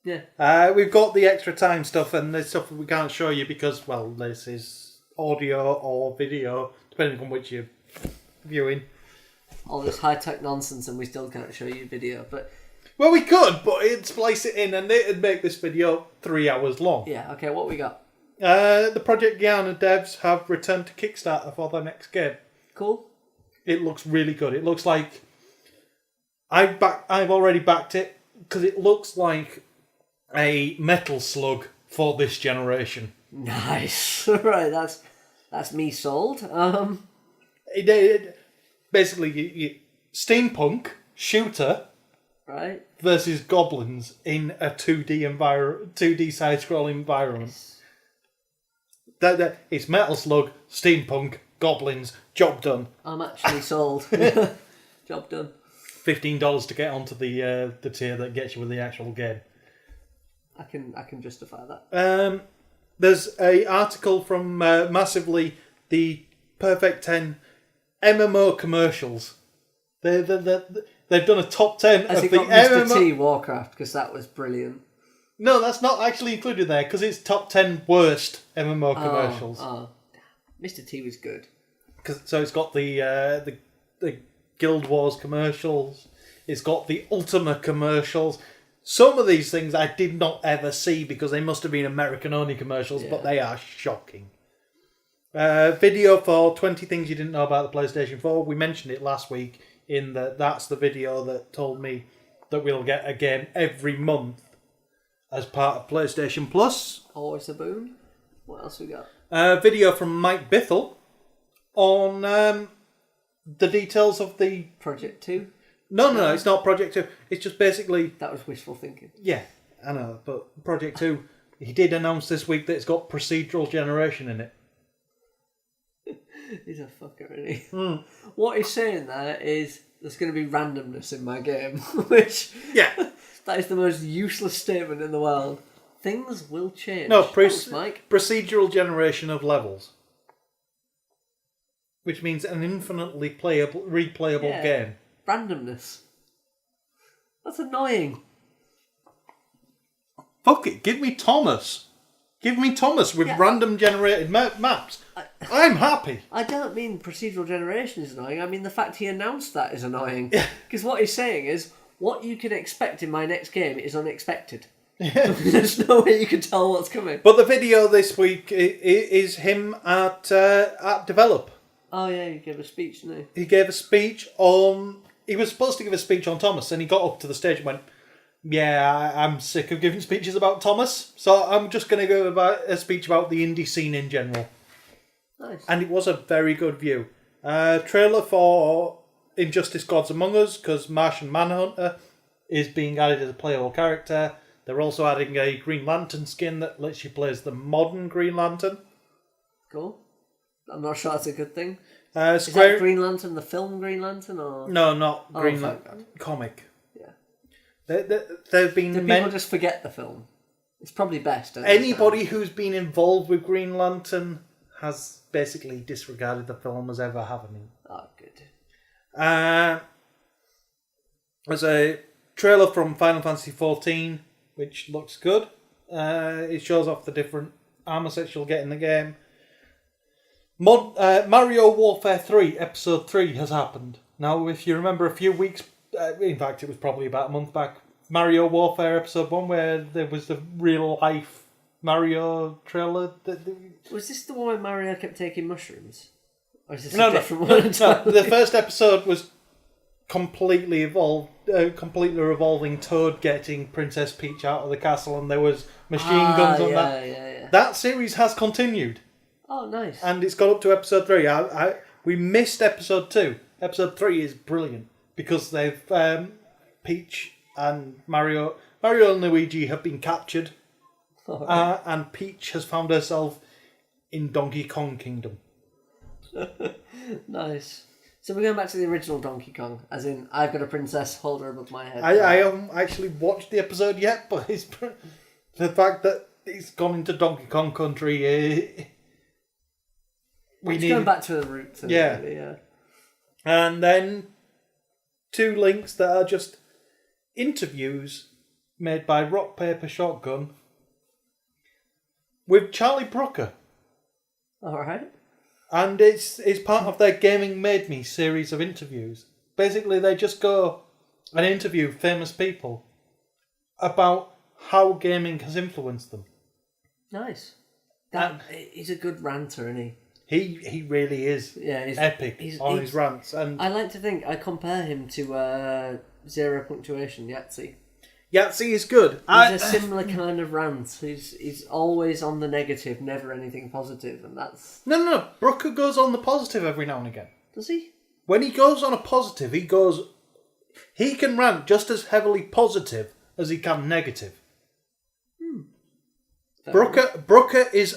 Yeah. We've got the extra time stuff, and there's stuff that we can't show you because, well, this is audio or video, depending on which you're viewing. All this high-tech nonsense, and we still can't show you video, but... Well, we could, but it'd splice it in, and it'd make this video 3 hours long. Yeah, okay, what we got? The Project Guiana devs have returned to Kickstarter for their next game. Cool. It looks really good. It looks like... I've already backed it, because it looks like a Metal Slug for this generation. Nice. Right, that's me sold. Basically, you steampunk shooter, right, versus goblins in a 2D side-scrolling environment. That it's Metal Slug, steampunk, goblins, job done. I'm actually sold. Job done. $15 to get onto the tier that gets you with the actual game. I can justify that. There's an article from Massively, the Perfect 10 MMO commercials. They've done a top 10 Has of it the got Mr. MMO. T Warcraft, because that was brilliant. No, that's not actually included there because it's top 10 worst MMO commercials. Oh, Mr. T was good. So it's got the Guild Wars commercials. It's got the Ultima commercials. Some of these things I did not ever see because they must have been American-only commercials, but they are shocking. Video for 20 Things You Didn't Know About the PlayStation 4. We mentioned it last week that's the video that told me that we'll get a game every month as part of PlayStation Plus. Always a boon. What else we got? Video from Mike Bithell on the details of the... Project 2? No, it's not Project 2. It's just basically... That was wishful thinking. Yeah, I know, but Project 2, he did announce this week that it's got procedural generation in it. He's a fucker, isn't he? What he's saying there is there's going to be randomness in my game, which... Yeah. That is the most useless statement in the world. Things will change. No, Thanks, Mike. procedural generation of levels. Which means an infinitely replayable game. Randomness. That's annoying. Fuck it, give me Thomas. Give me Thomas with random generated maps. I'm happy. I don't mean procedural generation is annoying. I mean the fact he announced that is annoying. Because what he's saying is, what you can expect in my next game is unexpected. There's no way you can tell what's coming. But the video this week is him at Develop. Oh yeah, he gave a speech, didn't he? He gave a speech on... He was supposed to give a speech on Thomas, and he got up to the stage and went, yeah, I'm sick of giving speeches about Thomas, so I'm just going to give a speech about the indie scene in general. Nice. And it was a very good view. Trailer for Injustice Gods Among Us, because Martian Manhunter is being added as a playable character. They're also adding a Green Lantern skin that lets you play as the modern Green Lantern. Cool. I'm not sure that's a good thing. Is that Green Lantern the film Green Lantern? Or No, not Green Lantern. Comic. Yeah. They've been... Do people just forget the film? It's probably best. Anybody who's been involved with Green Lantern has basically disregarded the film as ever happening. Oh, good. There's a trailer from Final Fantasy XIV, which looks good. It shows off the different armor sets you'll get in the game. Mario Warfare 3 Episode 3 has happened. Now, if you remember a few weeks, in fact it was probably about a month back, Mario Warfare Episode 1, where there was the real life Mario trailer. Was this the one where Mario kept taking mushrooms? Or is this a different one? No, the first episode was completely revolving Toad getting Princess Peach out of the castle, and there was machine guns on that. Yeah. That series has continued. Oh, nice. And it's got up to episode 3. We missed episode 2. Episode 3 is brilliant because they've Peach and Mario and Luigi have been captured, and Peach has found herself in Donkey Kong Kingdom. Nice. So we're going back to the original Donkey Kong, as in I've got a princess, hold her above my head. I haven't actually watched the episode yet, but it's the fact that it's gone into Donkey Kong country. Going back to the roots. Yeah. Really, yeah. And then 2 links that are just interviews made by Rock Paper Shotgun with Charlie Brooker. Alright. And it's part of their Gaming Made Me series of interviews. Basically, they just go and interview famous people about how gaming has influenced them. Nice. He's a good ranter, isn't he? He really is. Yeah, he's epic on his rants. And I like to think I compare him to Zero Punctuation Yahtzee. Yahtzee is good. He's a similar kind of rant. He's always on the negative, never anything positive, and that's... No. Brooker goes on the positive every now and again. Does he? When he goes on a positive, he can rant just as heavily positive as he can negative. Brooker is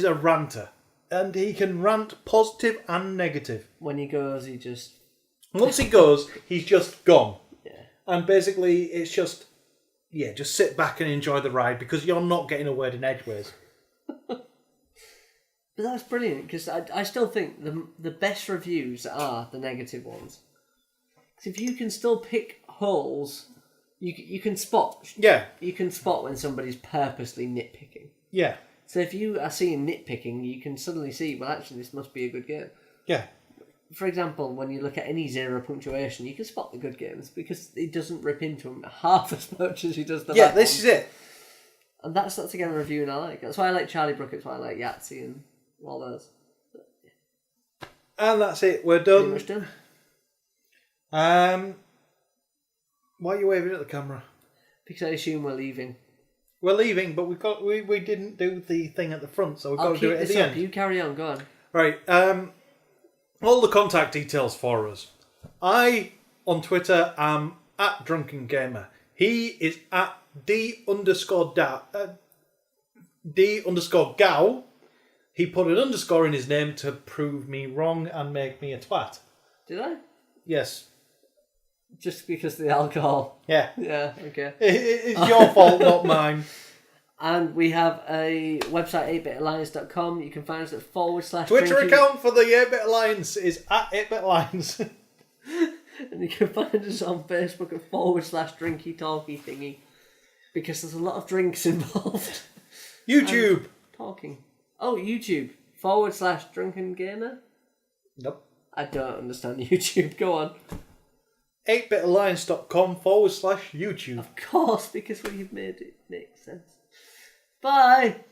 a ranter, and he can rant positive and negative. When he goes, he just... Once he goes, he's just gone. Yeah. And basically, it's just sit back and enjoy the ride, because you're not getting a word in edgeways. But that's brilliant, because I still think the best reviews are the negative ones. Because if you can still pick holes, you can spot. Yeah. You can spot when somebody's purposely nitpicking. Yeah. So if you are seeing nitpicking, you can suddenly see, well, actually, this must be a good game. Yeah. for example, when you look at any zero punctuation, you can spot the good games because it doesn't rip into them half as much as he does the bad this ones. is it. And that's again a review and I like. That's why I like Charlie Brook, it's why I like Yahtzee and all those. And that's it. We're Pretty done. much done. Why are you waving at the camera? Because I assume we're leaving. We're leaving, but we didn't do the thing at the front, so we've got I'll to do keep it at this the up. end. You carry on, go on. Right. All the contact details for us. I, on Twitter, am at DrunkenGamer. He is at D_Gow. He put an underscore in his name to prove me wrong and make me a twat. Did I? Yes. Just because of the alcohol. Yeah. Yeah, okay. It's your fault, not mine. And we have a website, 8bitalliance.com. You can find us at / Twitter drinking. account for the 8-Bit Alliance is at 8-Bit Alliance. And you can find us on Facebook at / Drinky Talky Thingy. Because there's a lot of drinks involved. YouTube. Talking. Oh, YouTube. / DrunkenGamer? Nope. I don't understand YouTube. Go on. 8bitalliance.com / YouTube. Of course, because what you've made it make sense. Bye!